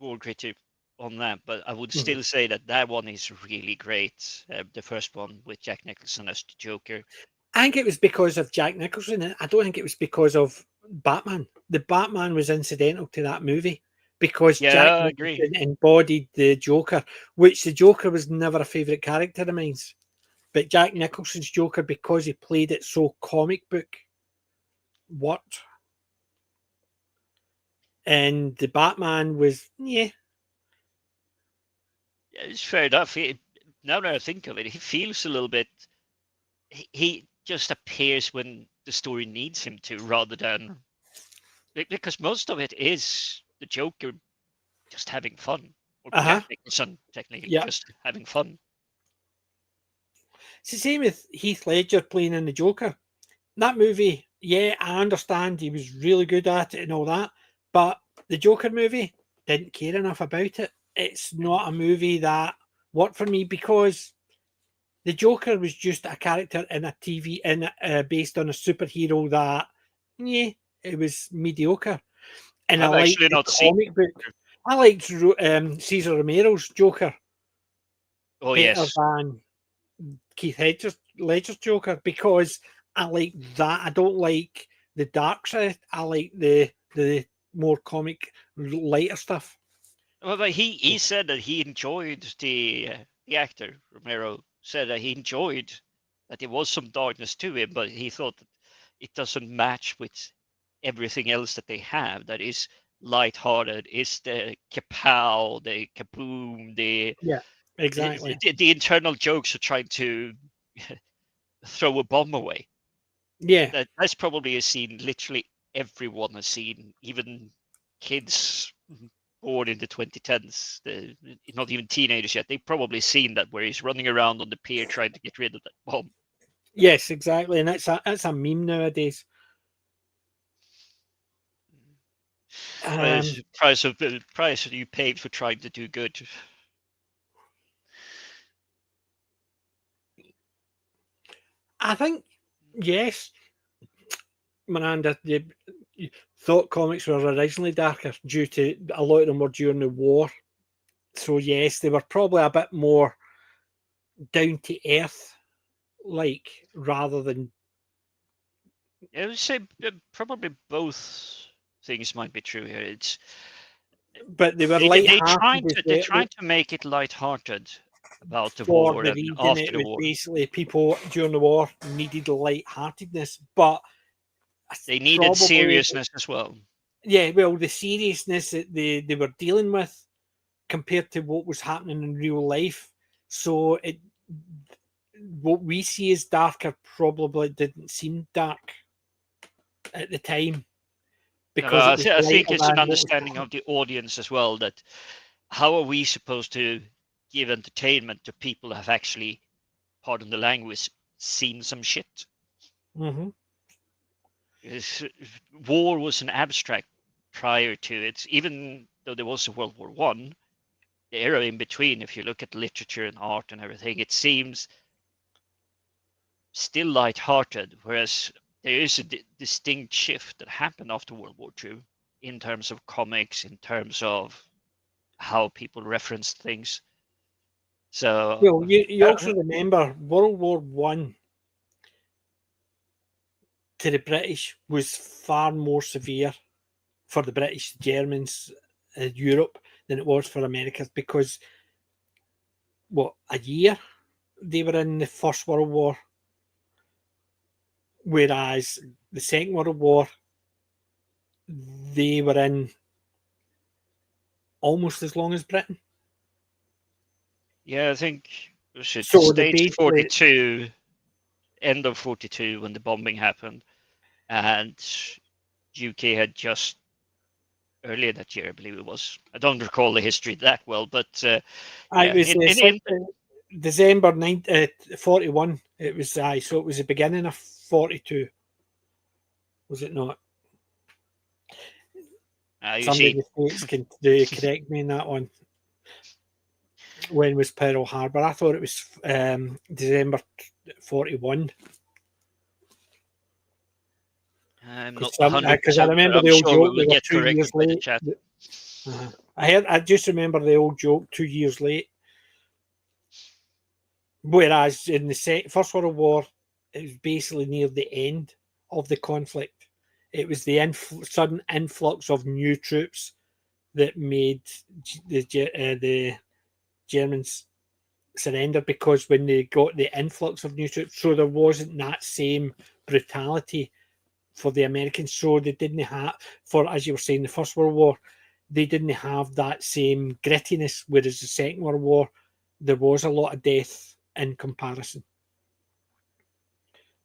more creative on that, but I would Mhm. still say that that one is really great. The first one with Jack Nicholson as the Joker. I think it was because of Jack Nicholson. I don't think it was because of Batman. The Batman was incidental to that movie because Yeah, Jack I agree. Nicholson embodied the Joker, which the Joker was never a favourite character of mine. But Jack Nicholson's Joker, because he played it so comic book, worked. And the Batman was, yeah. Yeah, it's fair enough. Now that I think of it, he feels a little bit. He just appears when the story needs him to, rather than because most of it is the Joker just having fun, or Uh-huh. Jack Nicholson technically Yeah. just having fun. It's the same with Heath Ledger playing in the Joker. That movie, yeah, I understand he was really good at it and all that, but the Joker movie didn't care enough about it. It's not a movie that worked for me because the Joker was just a character in a TV based on a superhero that, yeah, it was mediocre. And I I've liked actually the not seen. comic book. I liked Caesar Romero's Joker Oh better yes, than Ledger's Joker because I like that. I don't like the dark side. I like the more comic, lighter stuff. well, but he said that he enjoyed the actor Romero said that he enjoyed that there was some darkness to him, but he thought that it doesn't match with everything else that they have. That is lighthearted. Is the kapow, the kaboom, Yeah, exactly. the internal jokes are trying to throw a bomb away. Yeah, That's probably a scene literally everyone has seen, even kids born in the 2010s, not even teenagers yet. They've probably seen that where he's running around on the pier trying to get rid of that bomb. yes, exactly. And that's a meme nowadays. Um, Price you paid for trying to do good. I think yes, Miranda. You thought comics were originally darker due to a lot of them were during the war. So yes, they were probably a bit more down to earth, like rather than. I would say probably both things might be true here. It's But they were light-hearted as they're well. trying to make it lighthearted about the For war the and reason after it the was war. basically people during the war needed light-heartedness, but They needed probably, seriousness as well. yeah, well, the seriousness that they were dealing with compared to what was happening in real life. So what we see as darker probably didn't seem dark at the time because it was I think lighter it's an than what was understanding of the audience as well, that how are we supposed to give entertainment to people who have actually, pardon the language, seen some shit? happening. It's- War was an abstract prior to it, even though there was a World War One. The era in between, if you look at literature and art and everything, it seems still light-hearted, whereas there is a distinct shift that happened after World War II in terms of comics, in terms of how people reference things. So, Well, you also remember World War One to the British was far more severe for the British, Germans, Europe than it was for Americans because what a year they were in the First World War, whereas the Second World War they were in almost as long as Britain. yeah, I think was it the So the States basically 42, end of 42 when the bombing happened, and UK had just earlier that year, I believe it was. I don't recall the history that well, but it yeah, was December 41. It was so it was the beginning of 42, was it not? you Somebody see, in the States can correct me in that one. When was Pearl Harbor? I thought it was December 41. I'm not 100% Because I sure. remember I'm the old sure we joke, will they were get 2 years corrected by the late. chat. I just remember the old joke, 2 years late. Whereas in the First World War, it was basically near the end of the conflict. It was the sudden influx of new troops that made the Germans surrender, because when they got the influx of new troops, so there wasn't that same brutality for the Americans. So they didn't have, for as you were saying, the First World War, they didn't have that same grittiness. Whereas the Second World War, there was a lot of death in comparison.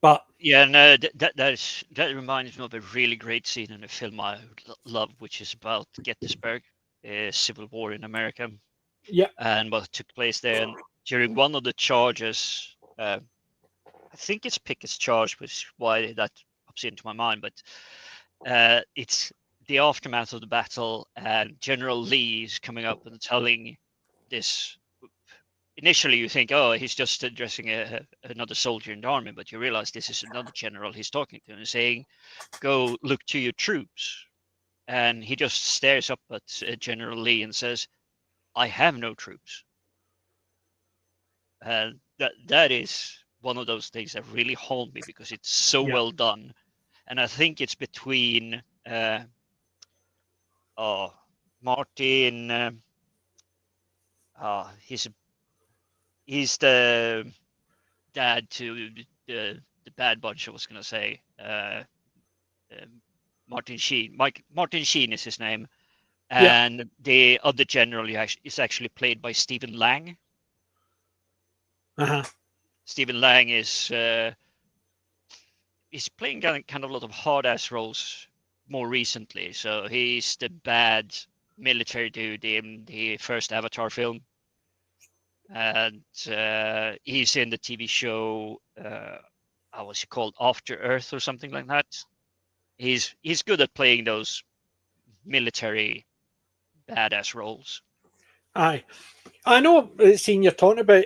But Yeah, no, that reminds me of a really great scene in a film I love, which is about Gettysburg, Civil War in America, yeah, and what took place there. And during one of the charges, I think it's Pickett's charge, which is why that pops into my mind, but it's the aftermath of the battle, and General Lee is coming up and telling this. Initially, you think, oh, he's just addressing another soldier in the army, but you realize this is another general he's talking to and saying, go look to your troops. And he just stares up at General Lee and says, I have no troops. And that is one of those things that really hold me because it's so yeah, well done. And I think it's between Martin. He's the dad to the Bad Bunch. I was gonna say Martin Sheen. Martin Sheen is his name, yeah, and the other general is actually played by Stephen Lang. uh-huh. Stephen Lang is he's playing kind of a lot of hard ass roles more recently. So he's the bad military dude in the first Avatar film, and he's in the TV show. How was it called? After Earth or something like that. He's good at playing those military badass roles. Aye. I know the scene you're talking about,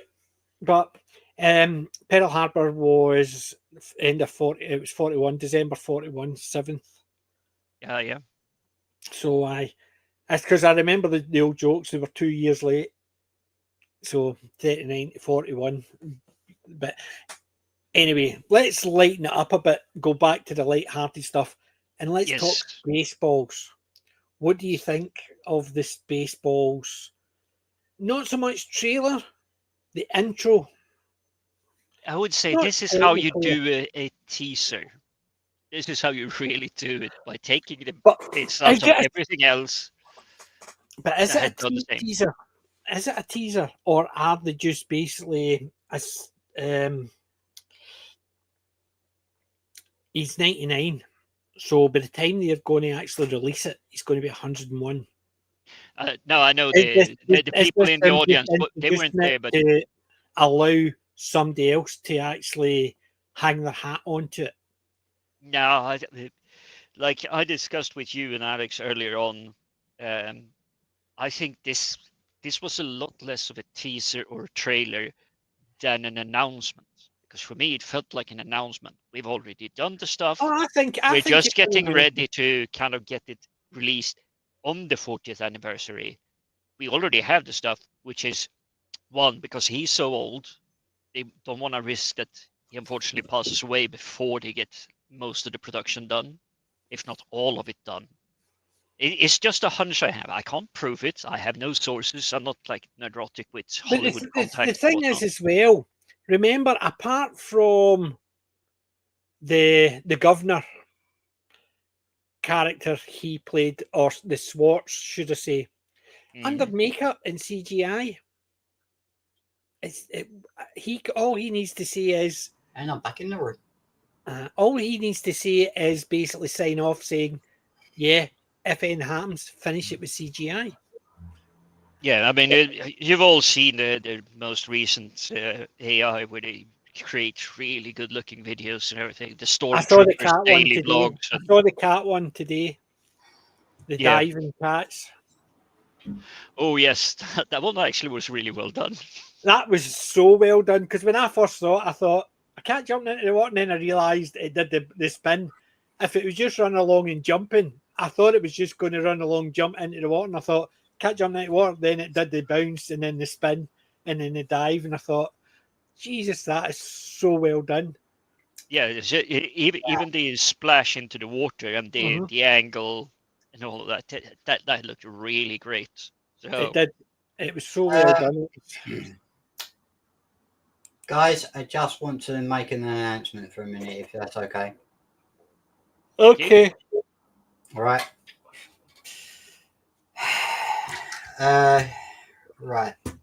but Pearl Harbor was end of 40, it was 41, December 41, 7th. Yeah, yeah. So that's because I remember the old jokes, they were 2 years late. So 39 to 41. But anyway, let's lighten it up a bit, go back to the light-hearted stuff, and let's talk Yes, Spaceballs. What do you think of the Spaceballs? Not so much trailer, the intro. I would say Not this is how you technically. do a teaser. This is how you really do it, by taking the But piss is out of it everything else is that it a had done the same. teaser? Is it a teaser, or are they just basically as he's 99, so by the time they're going to actually release it, he's going to be 101. No, I know Is this, the is people this in the them just audience, they weren't introducing there, it but to allow somebody else to actually hang their hat onto it? no, like I discussed with you and Alex earlier on. Um, I think this was a lot less of a teaser or a trailer than an announcement. Because for me, it felt like an announcement. We've already done the stuff. Oh, I We're think just it's an getting announcement. ready to kind of get it released on the 40th anniversary. We already have the stuff, which is one, because he's so old, they don't want to risk that he unfortunately passes away before they get most of the production done, if not all of it done. It's just a hunch I have. I can't prove it. I have no sources. I'm not like neurotic with But Hollywood the contacts and thing is, whatnot. as well, remember, apart from the governor character he played, or the Swartz, should I say, under makeup and CGI, all he needs to say is, And I'm back in the room. all he needs to say is basically sign off saying, yeah, if anything happens, finish it with CGI. Yeah, I mean, you've all seen the most recent AI where they create really good-looking videos and everything. The I saw the Stormtroopers cat one daily today. vlogs I and saw the cat one today. The yeah. diving cats. Oh yes, that one actually was really well done. That was so well done, because when I first saw it, I thought, I can't jump into the water, and then I realised it did the spin. If it was just running along and jumping, I thought it was just going to run along, jump into the water, and I thought, can't jump into the water. Then it did the bounce, and then the spin, and then the dive, and I thought, Jesus, that is so well done. Yeah, even the splash into the water and Mhm. the angle and all of that, that looked really great. It So did. It was so well Um, done. Guys, I just want to make an announcement for a minute, if that's okay. Okay. All right. Right. I'm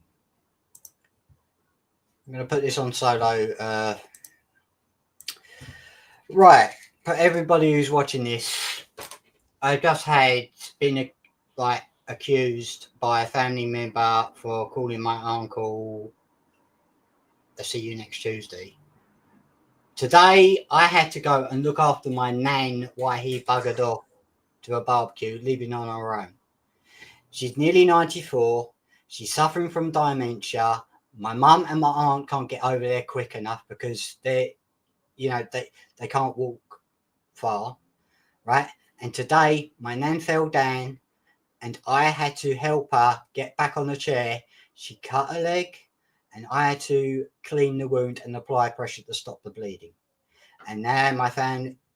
going to put this on solo. Right. For everybody who's watching this, I just had been accused by a family member for calling my uncle a see you next Tuesday. Today, I had to go and look after my nan while he buggered off to a barbecue, living on her own. She's nearly 94. She's suffering from dementia. My mum and my aunt can't get over there quick enough because they can't walk far, right? And today, my nan fell down and I had to help her get back on the chair. She cut her leg and I had to clean the wound and apply pressure to stop the bleeding. And now my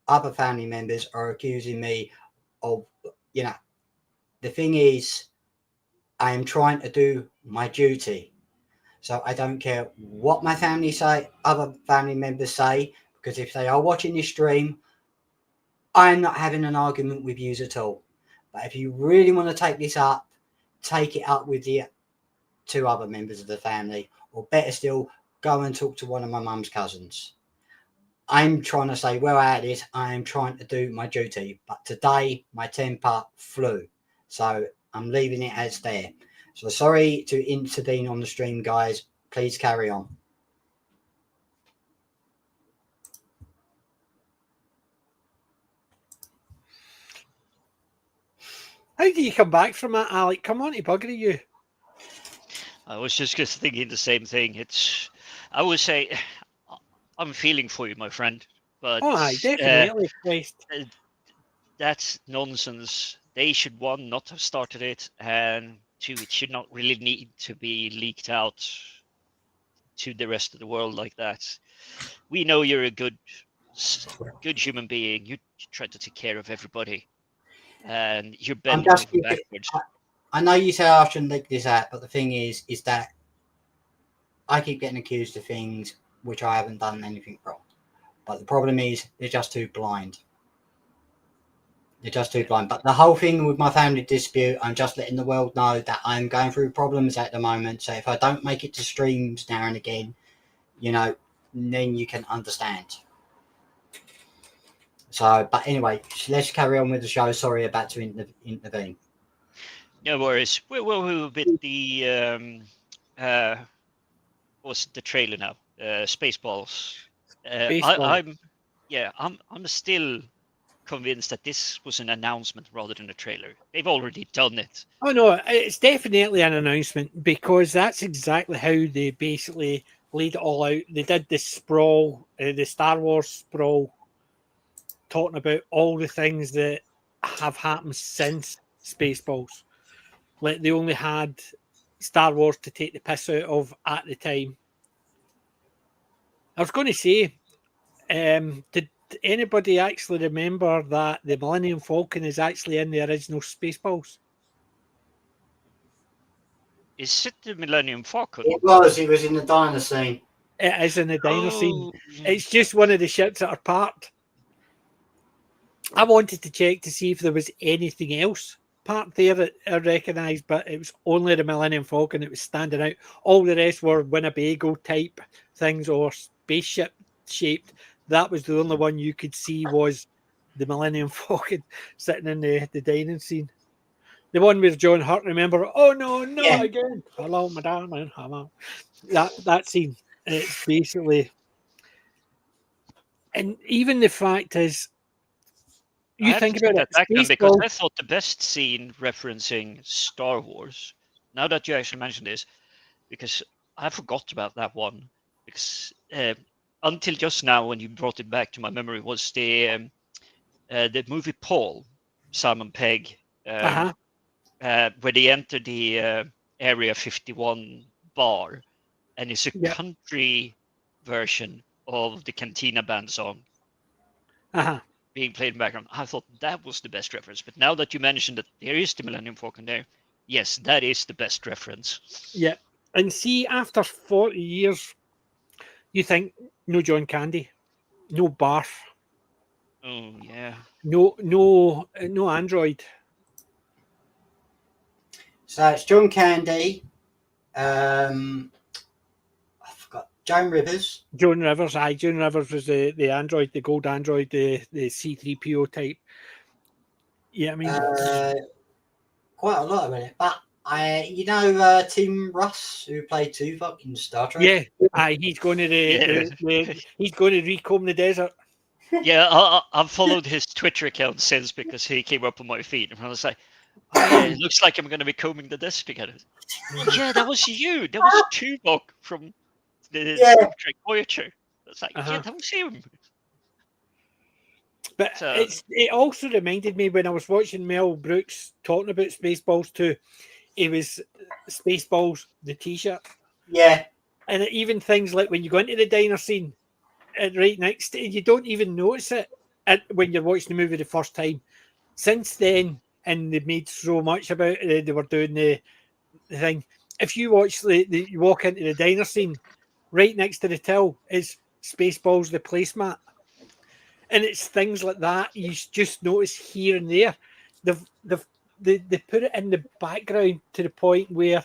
other family members are accusing me of, the thing is, I am trying to do my duty. So I don't care what my family say, other family members say, because if they are watching this stream, I'm not having an argument with you at all. But if you really want to take this up, take it up with the two other members of the family, or better still, go and talk to one of my mum's cousins. I'm trying to say, well, at it, I am trying to do my duty. But today, my temper flew. So I'm leaving it as there. So sorry to intervene on the stream, guys. Please carry on. How do you come back from that, Alec? Come on to bugger you. I was just thinking the same thing. I would say, I'm feeling for you, my friend, but Oh, aye, definitely, Christ. that's nonsense. They should, one, not have started it, and two, it should not really need to be leaked out to the rest of the world like that. We know you're a good human being. You try to take care of everybody, and you're I'm bending just over backwards. I know you say I shouldn't leak this out, but the thing is that I keep getting accused of things which I haven't done anything wrong. But the problem is they're just too blind. They're just too blind. But the whole thing with my family dispute, I'm just letting the world know that I'm going through problems at the moment. So if I don't make it to streams now and again, you know, then you can understand. So, but anyway, let's carry on with the show. Sorry about to intervene. No worries. We'll bit the what's the trailer now? Spaceballs. Baseball. I'm still convinced that this was an announcement rather than a trailer. They've already done it. Oh no, it's definitely an announcement because that's exactly how they basically laid it all out. They did the sprawl, the Star Wars sprawl, talking about all the things that have happened since Spaceballs. Like they only had Star Wars to take the piss out of at the time. I was going to say, did anybody actually remember that the Millennium Falcon is actually in the original Spaceballs? Is it the Millennium Falcon? It was in the diner scene. It is in the diner scene. Oh, It's just one of the ships that are parked. I wanted to check to see if there was anything else parked there that I recognised, but it was only the Millennium Falcon that was standing out. All the rest were Winnebago type things or spaceship shaped. That was the only one you could see was the Millennium Falcon sitting in the dining scene. The one with John Hurt, remember? Oh no, not Yeah. again. Hello, my darling. Hello. That scene. It's basically, and even the fact is, I you have think to take about that it. back then because Spaceballs, I thought the best scene referencing Star Wars. Now that you actually mentioned this, because I forgot about that one, because until just now when you brought it back to my memory was the movie Paul, Simon Pegg, uh-huh. where they enter the Area 51 bar, and it's a Yeah. country version of the Cantina Band song Uh-huh. being played in the background. I thought that was the best reference. But now that you mentioned that there is the Millennium Falcon there, yes, that is the best reference. Yeah. And see, after 40 years, you think no John Candy, no Barf, Oh yeah. no Android. So it's John Candy. I forgot Joan Rivers. Joan Rivers, Joan Rivers was the android, the gold android, the C3PO type. Yeah, I mean, Quite a lot of it. But Tim Russ, who played Tuvok in Star Trek. yeah, he's going to Yeah. he's going to recomb the desert. Yeah, I've followed his Twitter account since because he came up on my feed, and I was like, "Oh yeah, it looks like I'm going to be combing the desert again." Yeah, that was you. That was Tuvok from the Yeah. Star Trek Voyager. It's like, yeah, Uh-huh. that was him. But So- it also reminded me when I was watching Mel Brooks talking about Spaceballs 2, it was Spaceballs, the t-shirt. Yeah. And even things like when you go into the diner scene, right next to it, you don't even notice it when you're watching the movie the first time. Since then, and they made so much about it, they were doing the thing. If you watch you walk into the diner scene, right next to the till is Spaceballs, the placemat. And it's things like that you just notice here and there. They put it in the background to the point where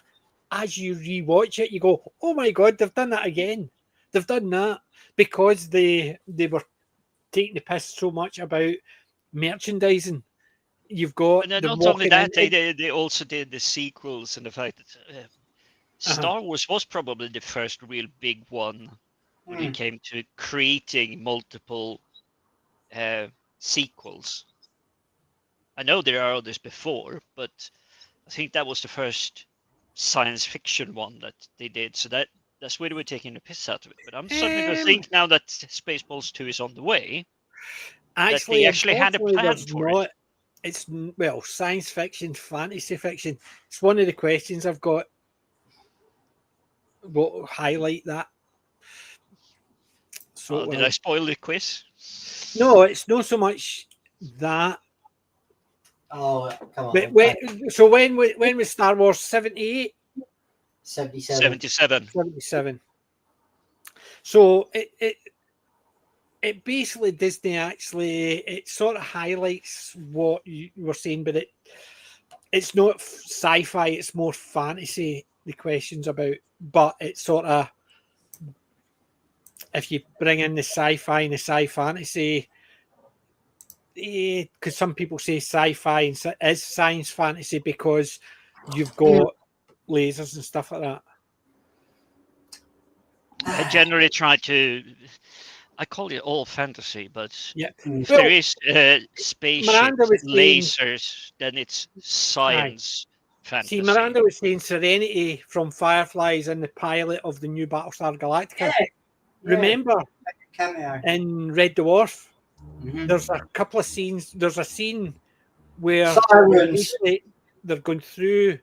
as you rewatch it, you go, oh my God, they've done that again. They've done that because they were taking the piss so much about merchandising. You've got And then them not only walking that, into- they also did the sequels and the fact that Star Wars was probably the first real big one when it came to creating multiple sequels. I know there are others before, but I think that was the first science fiction one that they did. So that's where they were taking the piss out of it. But I'm starting to think now that Spaceballs 2 is on the way, that they actually had a unfortunately, plan there's for it. not. It's science fiction, fantasy fiction. It's one of the questions I've got. What highlight that? So Did I spoil the quiz? no, it's not so much that. Oh, come on. So when was Star Wars 78? 77. 77. 77. So it basically Disney actually it sort of highlights what you were saying, but it's not sci-fi, it's more fantasy. The questions about, but it's sort of if you bring in the sci-fi and the sci-fantasy, because some people say sci-fi is science fantasy because you've got lasers and stuff like that. I generally try to. I call it all fantasy, but Yeah. if Well, there is spaceships, Miranda was saying, lasers, then it's science fantasy. see, Miranda was saying Serenity from Firefly is in the pilot of the new Battlestar Galactica. Yeah. Remember Cameo. in Red Dwarf, Mhm. there's a couple of scenes. There's a scene where Sirens. they're going through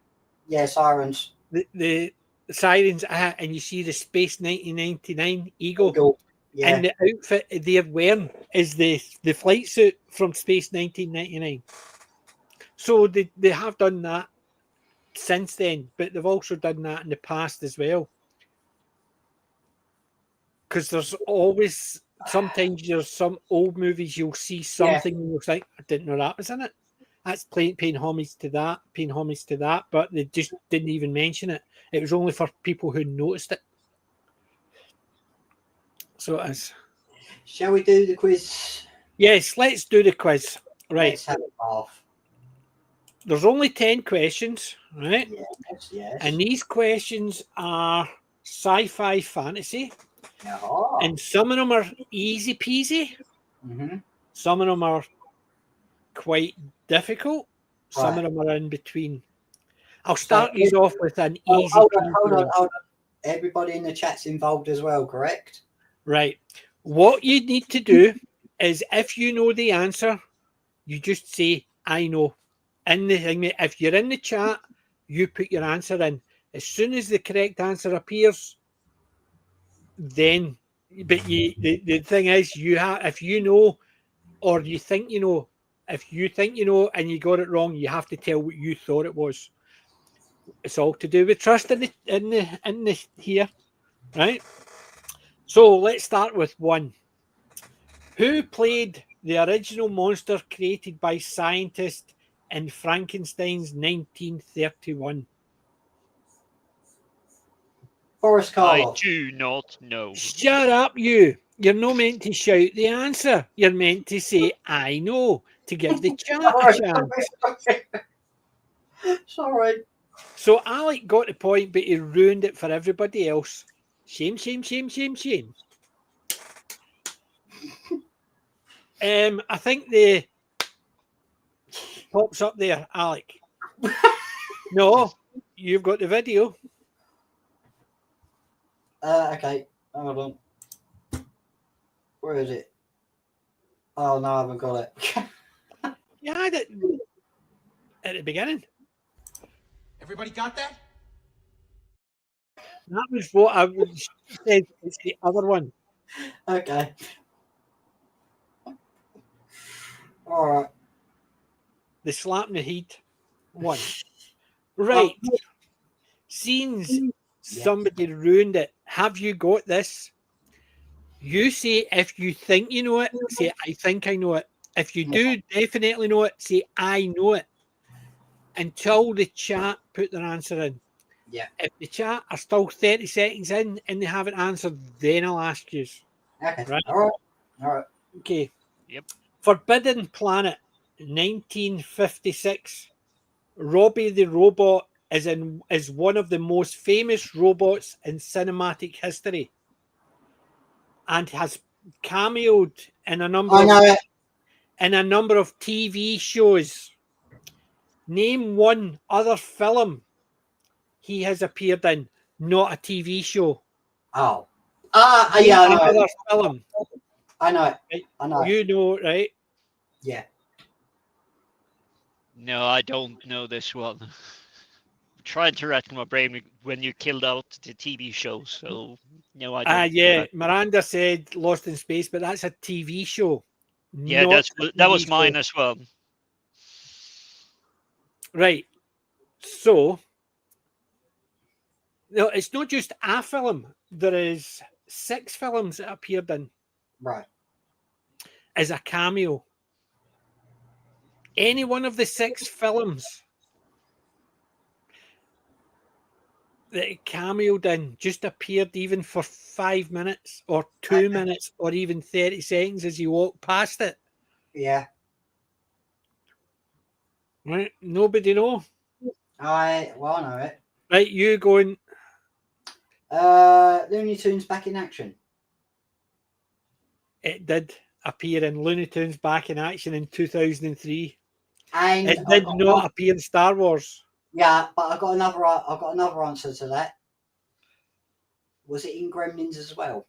Yeah, sirens. the sirens, and you see the Space 1999 Eagle. Eagle. Yeah. And the outfit they're wearing is the flight suit from Space 1999. So they have done that since then, but they've also done that in the past as well. Because there's always, sometimes there's some old movies you'll see something and you'll think, I didn't know that was in it. That's paying homage to that, but they just didn't even mention it. It was only for people who noticed it. So it is. Shall we do the quiz? Yes, let's do the quiz. Right. Let's have a laugh. There's only 10 questions, right? Yes, yes. And these questions are sci-fi fantasy. Oh. And some of them are easy peasy. Mm-hmm. Some of them are quite difficult. Some Right. of them are in between. I'll start these off with an easy Hold peasy. on. Everybody in the chat's involved as well, correct? Right. What you need to do is if you know the answer, you just say, I know. In the thing, if you're in the chat, you put your answer in. As soon as the correct answer appears, then, but the thing is, you have, if you know, or you think you know, if you think you know and you got it wrong, you have to tell what you thought it was. It's all to do with trust in the here, right? So let's start with one. Who played the original monster created by scientists in Frankenstein's 1931? Boris I Karloff. do not know. Shut up, you. You're not meant to shout the answer. You're meant to say, I know, to give the chat a chance. Sorry. So Alec got the point, but he ruined it for everybody else. Shame, shame, shame, shame, shame. I think the pops up there, Alec. No, you've got the video. Okay. Hold on. Where is it? Oh, no, I haven't got it. You had it at the beginning. Everybody got that? That was what I said. It's the other one. Okay. All right. The slap in the heat one. Right. Scenes somebody ruined it. Have you got this? You say if you think you know it, say I think I know it. If you do definitely know it, say I know it. Until the chat put their answer in. Yeah. If the chat are still 30 seconds in and they haven't answered, then I'll ask you. Okay. Right. All right. Okay. Yep. Forbidden Planet, 1956. Robbie the Robot is one of the most famous robots in cinematic history, and has cameoed in a number of TV shows. Name one other film he has appeared in, not a TV show. Oh. Yeah, I know. Another film. I know. Right? I know. You know, right? Yeah. No, I don't know this one. I'm trying to rack my brain when you killed out the TV show, so no, I don't. Yeah. Miranda said Lost in Space, but that's a TV show. Yeah, not that a was TV mine show. as well. Right. So, no, it's not just a film. There is 6 films that appeared in. Right. as a cameo. Any one of the 6 films that it cameoed in just appeared even for 5 minutes or 2 minutes or even 30 seconds as you walk past it. Yeah. Right? Nobody know. I know it. Right, you going. Looney Tunes Back in Action. It did appear in Looney Tunes Back in Action in 2003. And It did not appear in Star Wars. Yeah, but I've got another answer to that. Was it in Gremlins as well?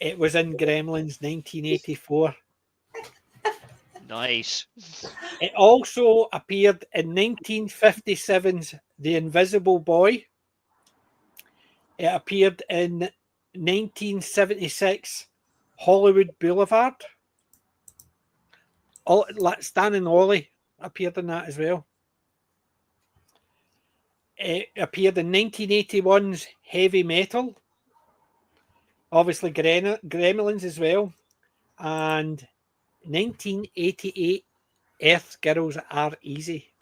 It was in Gremlins 1984. Nice. It also appeared in 1957's The Invisible Boy. It appeared in 1976 Hollywood Boulevard. Stan and Ollie appeared in that as well. It appeared in 1981's Heavy Metal. Obviously Gremlins as well. And 1988 Earth Girls Are Easy.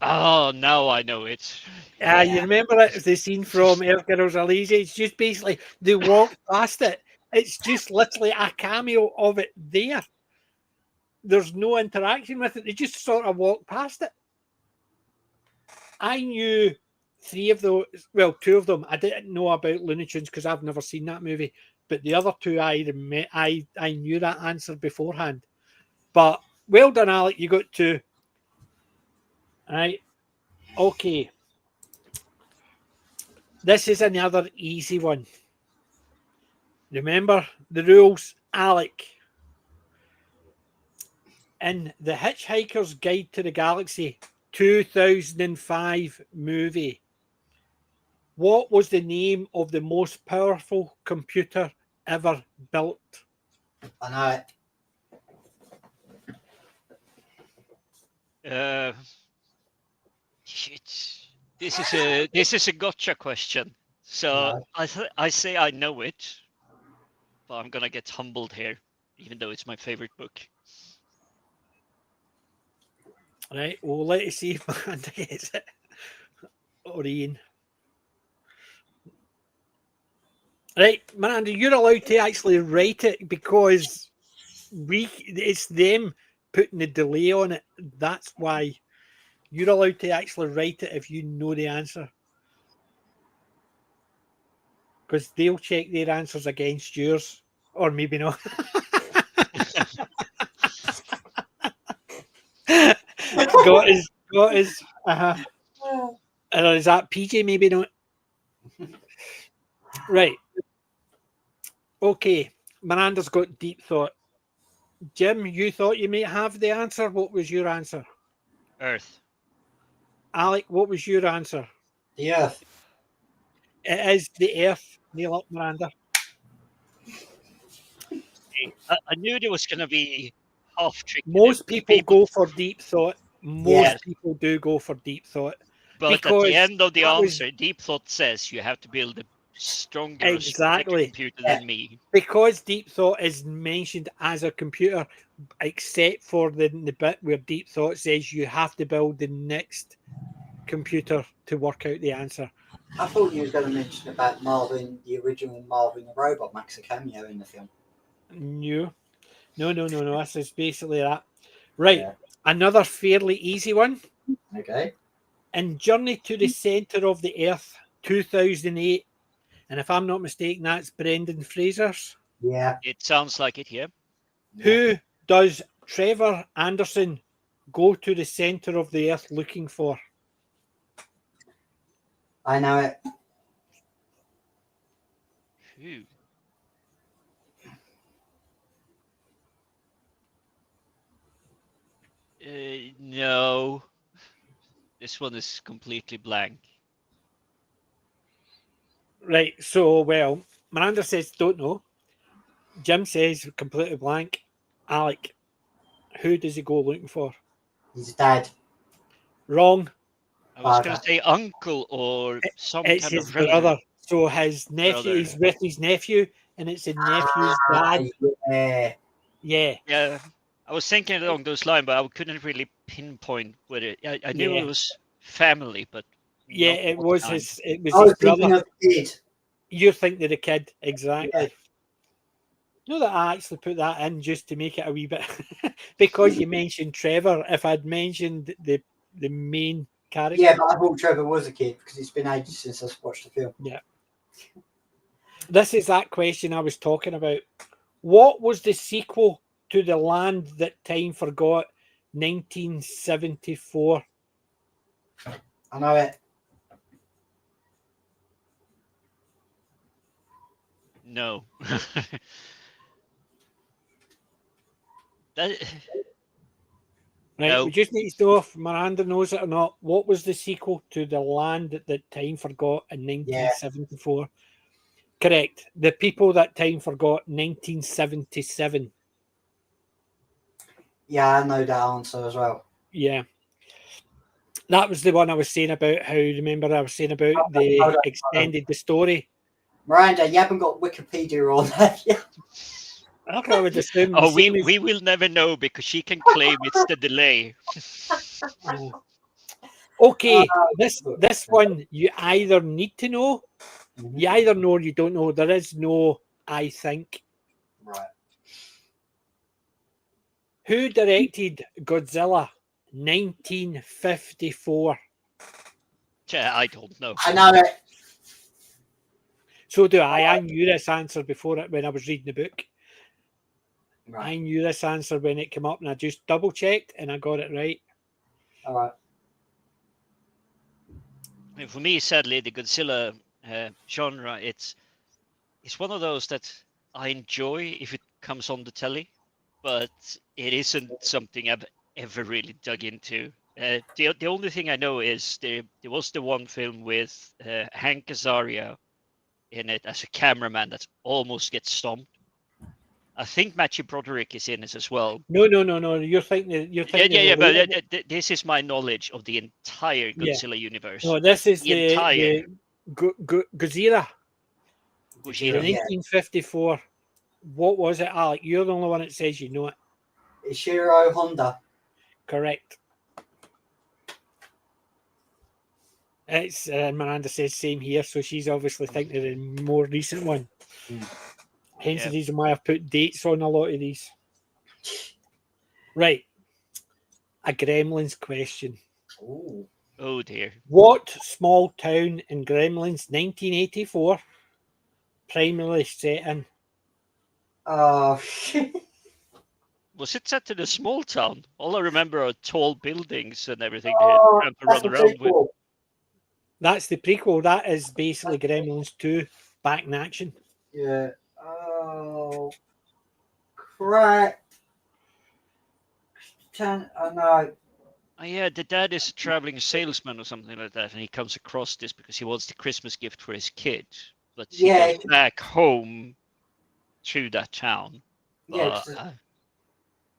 Oh, now I know it. You remember it, the scene from Earth Girls Are Easy? It's just basically they walk past it. It's just literally a cameo of it there. There's no interaction with it. They just sort of walk past it. I knew 3 of those, well, 2 of them. I didn't know about Looney Tunes because I've never seen that movie. But the other 2, I knew that answer beforehand. But well done, Alec. You got 2. All right. Okay. This is another easy one. Remember the rules, Alec. In The Hitchhiker's Guide to the Galaxy 2005 movie, what was the name of the most powerful computer ever built? I know it. Shit. This is a gotcha question. So No. I say I know it, but I'm gonna get humbled here, even though it's my favorite book. Right, well, let's see if Miranda gets it. Or Ian. Right, Miranda, you're allowed to actually write it because it's them putting the delay on it. That's why you're allowed to actually write it if you know the answer. Because they'll check their answers against yours. Or maybe not. got his. And is that PJ? Maybe not. Right. Okay. Miranda's got deep thought. Jim, you thought you may have the answer. What was your answer? Earth. Alec, what was your answer? The Earth. It is the Earth. Kneel up, Miranda. I knew there was gonna be half trick. Most people go for deep thought. Most people do go for deep thought. But at because the end of the that answer, deep thought says you have to build a stronger Exactly. computer than me. Because deep thought is mentioned as a computer, except for the bit where deep thought says you have to build the next computer to work out the answer. I thought you was going to mention about Marvin, the original Marvin the Robot, makes a cameo in the film. No. This is basically that. Right. Another fairly easy one. Okay. In Journey to the Centre of the Earth 2008, and if I'm not mistaken, that's Brendan Fraser's. Yeah. It sounds like it, yeah. Who does Trevor Anderson go to the centre of the Earth looking for? I know it. Who? No. This one is completely blank. Right, so, well, Miranda says don't know. Jim says completely blank. Alec, who does he go looking for? His dad. Wrong. I was going to say uncle or some It's kind his of relative. brother. So his nephew, he's with his nephew and it's a nephew's dad. Yeah. Yeah, Yeah, I was thinking along those lines, but I couldn't really pinpoint what it. I knew Yeah. it was family, but yeah, not it what was kind. his. It was I his was thinking brother. of the kid. You're thinking of the kid, exactly. No, that I actually put that in just to make it a wee bit because you mentioned Trevor. If I'd mentioned the main character, Yeah, but I thought Trevor was a kid because it's been ages since I've watched the film. yeah. This is that question I was talking about. What was the sequel to The Land That Time Forgot, 1974? I know it. No. That, Right, no. we just need to know if Miranda knows it or not. What was the sequel to The Land That Time Forgot in 1974? Correct. The People That Time Forgot, 1977. Yeah, I know that answer as well. Yeah. That was the one I was saying about how, remember, I was saying about Hold the on. extended the story. Miranda, you haven't got Wikipedia on that yet. I would assume the Oh, same as. we will never know because she can claim it's the delay. Okay, Uh, this one you either need to know, you either know or you don't know. There is no I think. Right. Who directed Godzilla 1954? Yeah, I don't know. I know it. So do I. I knew this answer before it when I was reading the book. Right. I knew this answer when it came up and I just double checked and I got it right. All right. And for me, sadly, the Godzilla genre, it's one of those that I enjoy if it comes on the telly, but it isn't something I've ever really dug into. The only thing I know is there was the one film with Hank Azaria in it as a cameraman that almost gets stomped. I think Matthew Broderick is in it as well. No. You're thinking. You're thinking. Yeah. Of the later- But this is my knowledge of the entire Yeah. Godzilla universe. No, this is The entire Godzilla. Gojira. 1954. What was it, Alec? You're the only one that says you know it. Ishiro Honda. Correct. It's Miranda says same here, so she's obviously thinking of the more recent one. Hence the reason why I've put dates on a lot of these. Right. A Gremlins question. Ooh. Oh dear. What small town in Gremlins 1984 primarily set in? Oh, shit. Was it set in a small town? All I remember are tall buildings and everything Oh, they had to that's run the around with. prequel. That's the prequel. That is basically Gremlins 2 back in action. Yeah. Oh, crap. I know. Oh, yeah, the dad is a traveling salesman or something like that, and he comes across this because he wants the Christmas gift for his kid. But he Yeah. goes back home to that town. Yeah. But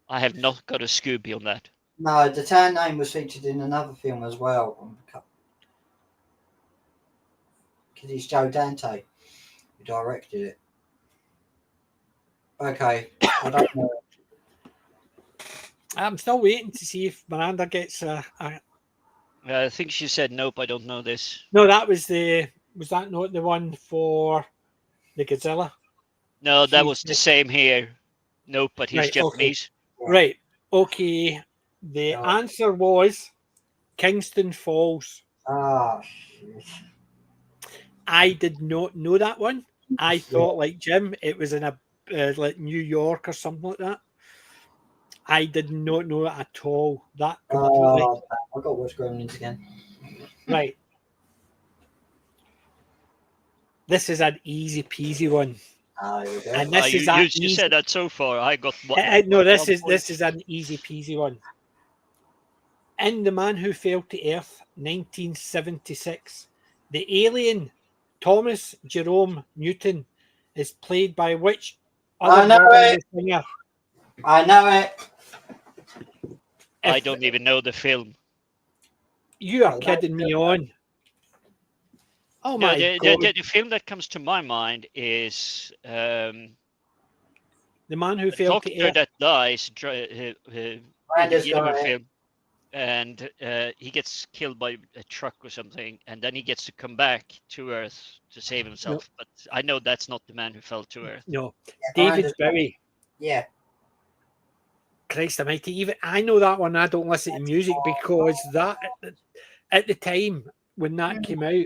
I have not got a Scooby on that. No, the town name was featured in another film as well. Because it's Joe Dante who directed it. Okay. I don't know. I'm still waiting to see if Miranda gets a I think she said, nope, I don't know this. No, that was that not the one for the Godzilla? No, that was the same here. Nope, but he's Right, okay. Japanese. Right. Okay. The answer was Kingston Falls. Ah, shit. I did not know that one. I thought, like Jim, it was in a like New York or something like that. I did not know it at all. That completely. I got to watch Gremlins again. Right. This is an easy peasy one. Ah, here we go. And this is you said that so far. I got one. No, this is an easy peasy one. In The Man Who Fell to Earth, 1976, the alien Thomas Jerome Newton is played by which I know it. singer? I know it. I don't even know the film. You are kidding me on. Oh No, my God. the film that comes to my mind is The Man Who a Fell to doctor Earth. that dies in the Miranda's beginning of got the it. film, and he gets killed by a truck or something, and then he gets to come back to Earth to save himself. But I know that's not the man who fell to Earth. No. Yeah, David Miranda's got it. Bowie. Yeah. Christ almighty. Even I know that one. I don't listen to music because that at the time when that came out,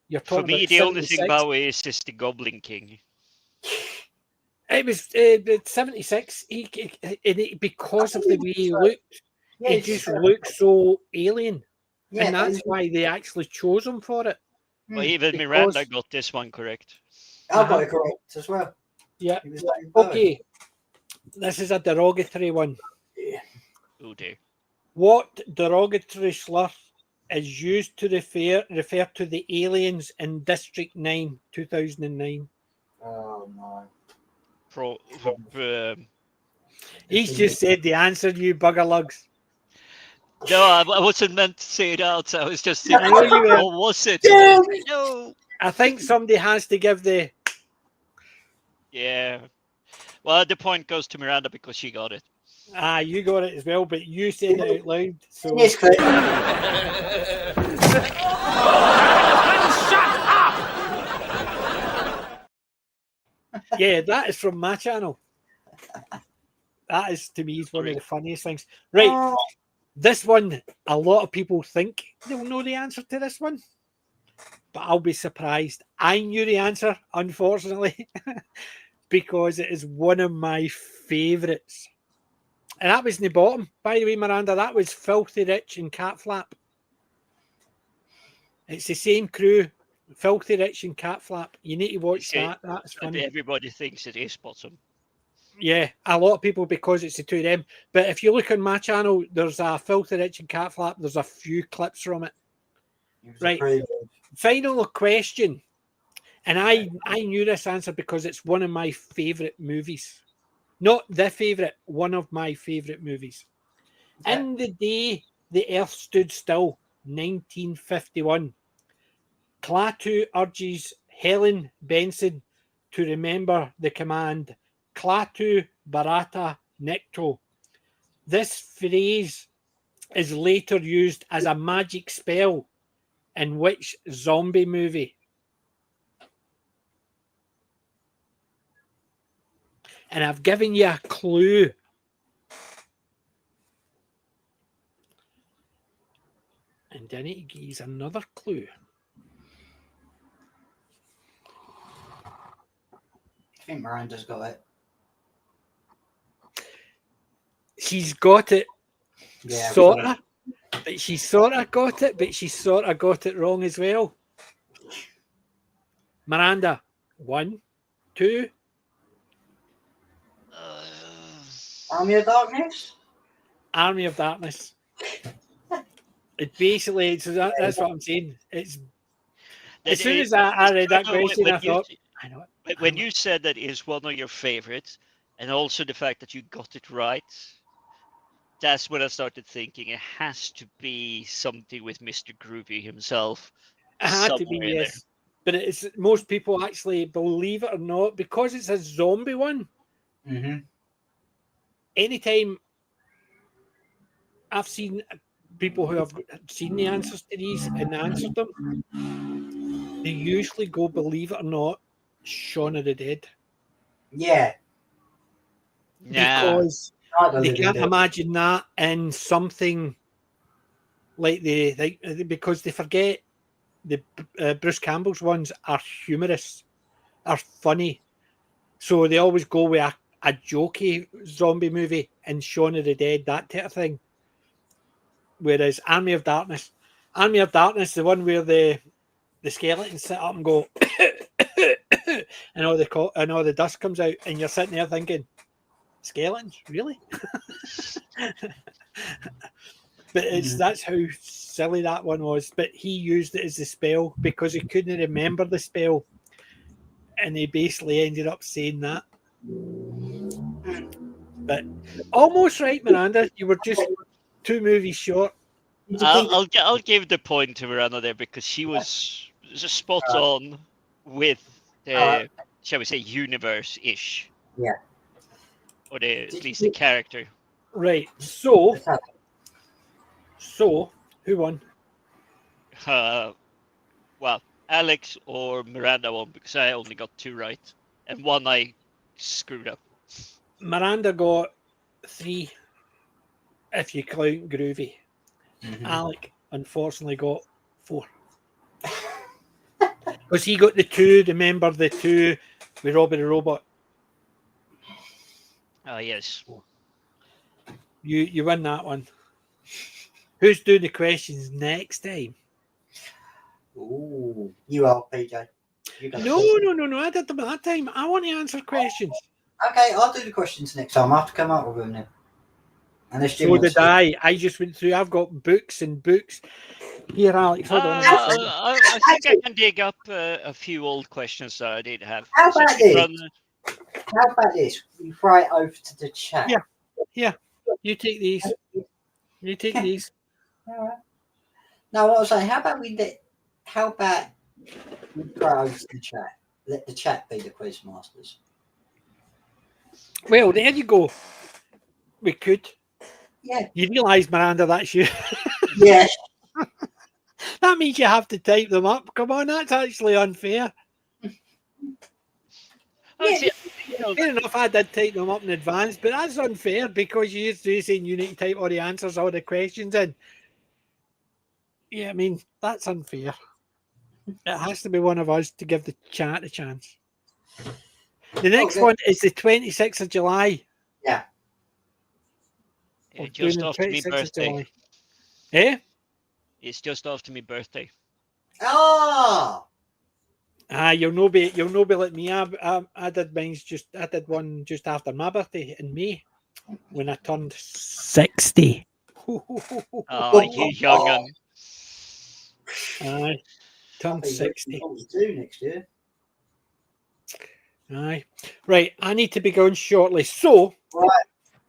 you're For talking me, about the only thing 76. Bowie is the Goblin King. It was 76. Because of the way he looked, Yeah, he it's just true. looked so alien. Yeah, And but that's why they actually chose him for it. Well, even Because- Miranda got this one correct. I got it correct as well. Yeah. It was David Bowie. Okay. This is a derogatory one. Oh dear. What derogatory slur is used to refer to the aliens in District 9, 2009? Oh no. He's just said the answer, you bugger lugs. No, I wasn't meant to say it out. I was just thinking, I know you were. what was it? Damn No. I think somebody has to give the. Yeah. Well, the point goes to Miranda because she got it. You got it as well, but you said it out loud. So Yes, Chris. yeah, that is from my channel. That is to me is one of the funniest things. Right. This one, a lot of people think they'll know the answer to this one, but I'll be surprised. I knew the answer, unfortunately, because it is one of my favourites. And that was in the bottom, by the way, Miranda. That was Filthy Rich and Cat Flap. It's the same crew, Filthy Rich and Cat Flap. You need to watch that. That's funny. Everybody thinks it is bottom. Yeah, a lot of people because it's the two of them. But if you look on my channel, there's a Filthy Rich and Cat Flap. There's a few clips from it. Right. Final question. And I knew this answer because it's one of my favourite movies. Not the favourite, one of my favourite movies. Okay. In the day the Earth stood still, 1951, Klaatu urges Helen Benson to remember the command Klaatu Barata Necto. This phrase is later used as a magic spell in which zombie movie? And I've given you a clue. And I need to give you another clue. I think Miranda's got it. She's got it, Yeah, sort of. But she sort of got it, but she sort of got it wrong as well. Miranda, 1, 2. Army of Darkness? Army of Darkness. It basically, so that's what I'm saying. It's as soon as I read that question, I thought, I know it. When you said that is one of your favorites, and also the fact that you got it right, that's when I started thinking it has to be something with Mr. Groovy himself. It had to be, somewhere in yes. But it's most people actually, believe it or not, because it's a zombie one. Mm-hmm. Anytime I've seen people who have seen the answers to these and answered them, they usually go, believe it or not, Shaun of the Dead. Yeah. Because Night of the they Living can't Dead. imagine that in something like because they forget the Bruce Campbell's ones are humorous, are funny. So they always go with a jokey zombie movie and Shaun of the Dead, that type of thing. Whereas Army of Darkness, the one where the skeletons sit up and go and all the dust comes out, and you're sitting there thinking, skeletons, really? But that's how silly that one was. But he used it as the spell because he couldn't remember the spell, and he basically ended up saying that. But almost right, Miranda. You were just 2 movies short. I'll give the point to Miranda there because she was spot on with the, shall we say, universe-ish, Yeah. or at least the character. Right. So Let's have it. who won? Well, Alex or Miranda won because I only got 2 right, and 1 I screwed up. Miranda got 3, if you count Groovy. Alec unfortunately got 4. Because he got the 2, remember the 2 with Robbie the Robot. Yes. You win that one. Who's doing the questions next time? Ooh, you are, PJ. You got No, it. no. I did them that time. I want to answer questions. Okay, I'll do the questions next time. I have to come up with them now. Unless Jim So wants did to. I just went through. I've got books and books. Here, Alex, hold on. I think I can dig up a few old questions that I did have. How about especially this? from- How about this? We throw it over to the chat. Yeah. Yeah, you take these. You take these. All right. Now, what I was saying, how about we throw it over to the chat? Let the chat be the quiz masters. Well, there you go. We could. Yeah. You realise, Miranda, that's you. Yeah. That means you have to type them up. Come on, that's actually unfair. Oh, Yeah. see, you know, Fair enough, I did type them up in advance, but that's unfair because you used to saying you need to type all the answers, all the questions in. Yeah, I mean, that's unfair. It has to be one of us to give the chat a chance. The next Okay. one is the 26th of July. Yeah. We're just doing the after my 26th of birthday. July. Eh? It's just after my birthday. Oh. You'll no be like me. I did one just after my birthday in May when I turned 60. Oh, you young un. Aye, turned I'll be 60. 42 next year. Aye. Right, I need to be going shortly. So, Right.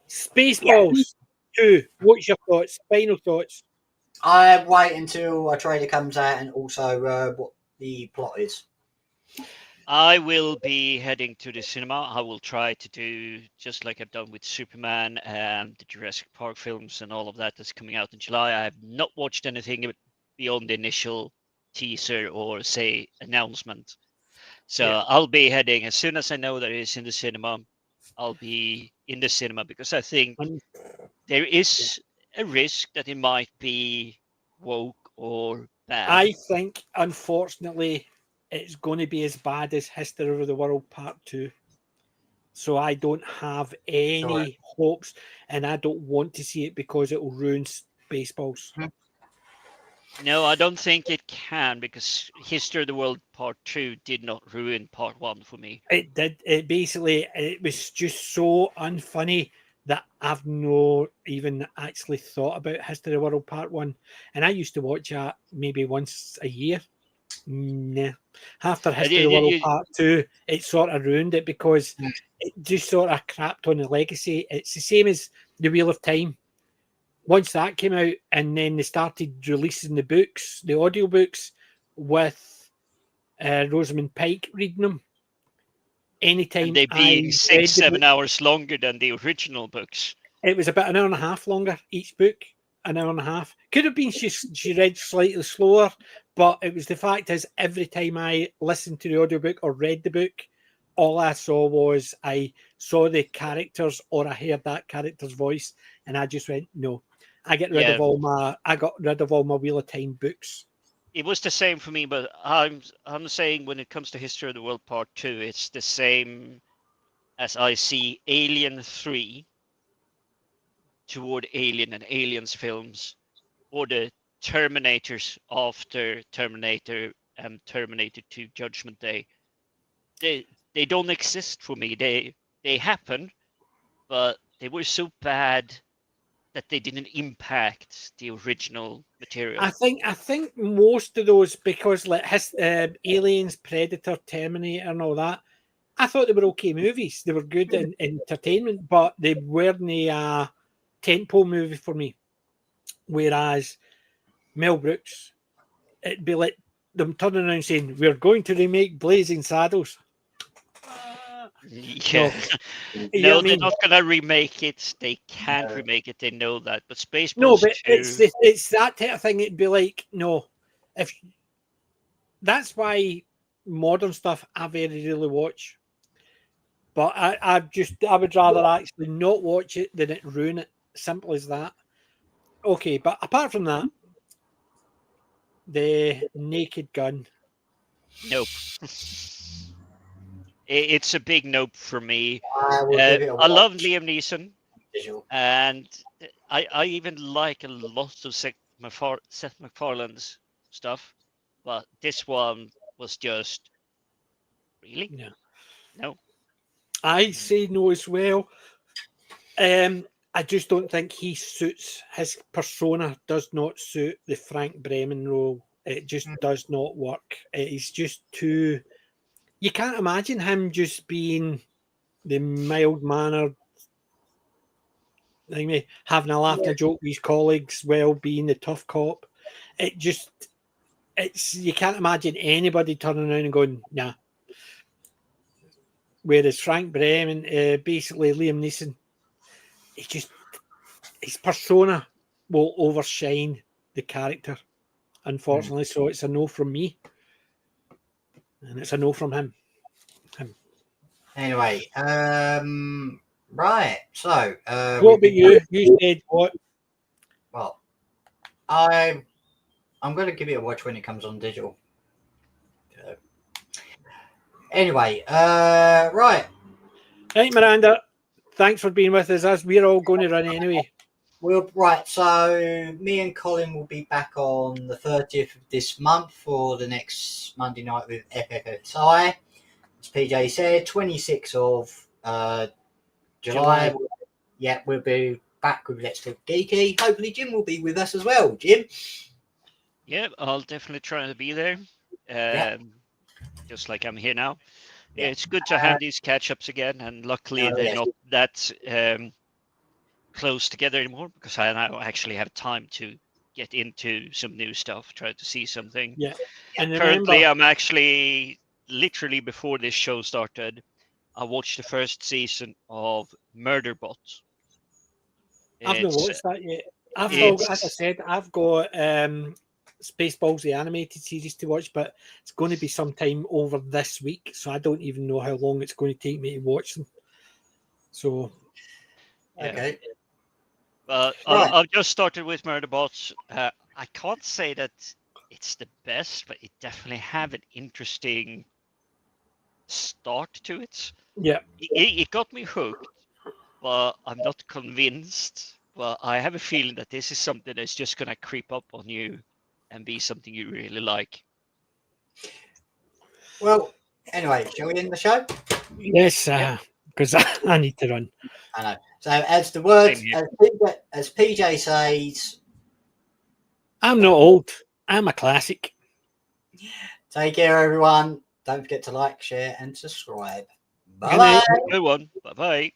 Spaceballs 2. What's your thoughts? Final thoughts? I wait until a trailer comes out and also what the plot is. I will be heading to the cinema. I will try to do just like I've done with Superman and the Jurassic Park films and all of that that's coming out in July. I have not watched anything beyond the initial teaser or say announcement. So Yeah. I'll be heading as soon as I know that it's in the cinema. I'll be in the cinema because I think there is a risk that it might be woke or bad. I think, unfortunately, it's going to be as bad as History of the World Part 2. So I don't have any hopes, and I don't want to see it because it will ruin Spaceballs. No, I don't think it can because History of the World Part 2 did not ruin Part 1 for me. It did. It was just so unfunny that I've no even actually thought about History of the World Part 1. And I used to watch that maybe once a year. Nah. After History of the World Part 2, it sort of ruined it because it just sort of crapped on the legacy. It's the same as The Wheel of Time. Once that came out, and then they started releasing the books, the audiobooks, with Rosamund Pike reading them. Anytime And they being I 6-7 hours longer than the original books. it was about an hour and a half longer each book. An hour and a half. Could have been she read slightly slower, but it was the fact is every time I listened to the audiobook or read the book, all I saw was I saw the characters or I heard that character's voice, and I just went, no. I got rid of all my Wheel of Time books. It was the same for me, but I'm saying when it comes to History of the World Part 2, it's the same as I see Alien 3 toward Alien and Aliens films, or the Terminators after Terminator and Terminator 2 Judgment Day. They don't exist for me. They happen, but they were so bad that they didn't impact the original material. I think most of those, because like Aliens, Predator, Terminator, and all that, I thought they were okay movies. They were good in entertainment, but they weren't a tentpole movie for me. Whereas Mel Brooks, it'd be like them turning around saying, "We're going to remake Blazing Saddles." Yeah. You know No, what I they're mean? not gonna remake it. They can't No. remake it. They know that. But No, Spaceballs but 2, it's that type of thing. It'd be like, no, if that's why modern stuff I very rarely watch. But I would rather actually not watch it than it ruin it. Simple as that. Okay, but apart from that, the Naked Gun. nope. It's a big nope for me. I will give it a I love watch. Liam Neeson, Visual. and I even like a lot of Seth MacFarlane's stuff, but this one was just really Yeah. no. I say no as well. I just don't think he suits his persona. Does not suit the Frank Bremen role. It just does not work. It's just too. You can't imagine him just being the mild mannered, having a laugh and a joke with his colleagues, while being the tough cop. It just, it's you can't imagine anybody turning around and going, nah. Whereas Frank Bremen, basically Liam Neeson, he just his persona will overshine the character, unfortunately. So it's a no from me, and it's a no from him. Anyway, right. So, What about you? You said what? well, I'm going to give it a watch when it comes on digital. Anyway, right. Right, Miranda. Thanks for being with us. As we're all going to run anyway. So me and Colin will be back on the 30th of this month for the next Monday night with FFSI. As PJ said, 26th of July. Yeah, we'll be back with Let's Talk Geeky. Hopefully Jim will be with us as well. Jim? Yeah, I'll definitely try to be there. Just like I'm here now. Yeah, it's good to have these catch-ups again, and luckily they're not that close together anymore because I now actually have time to get into some new stuff, try to see something. Yeah. And Currently, remember, I'm actually literally before this show started, I watched the first season of Murderbot. I've not It's watched that yet. I've got, as I it's said, I've got Spaceballs, the animated series to watch, but it's going to be sometime over this week, so I don't even know how long it's going to take me to watch them. So, yeah. Okay. But Right. I've just started with Murderbots. I can't say that it's the best, but it definitely have an interesting start to it. yeah, It got me hooked, but I'm not convinced. But I have a feeling that this is something that's just gonna creep up on you and be something you really like. Well, anyway, shall we end the show? yes, Yep. because I need to run. I know. So, as the Same words, here. as PJ says, I'm not old. I'm a classic. take care, everyone. Don't forget to like, share, and subscribe. Good night. Bye bye. Good one. Bye bye.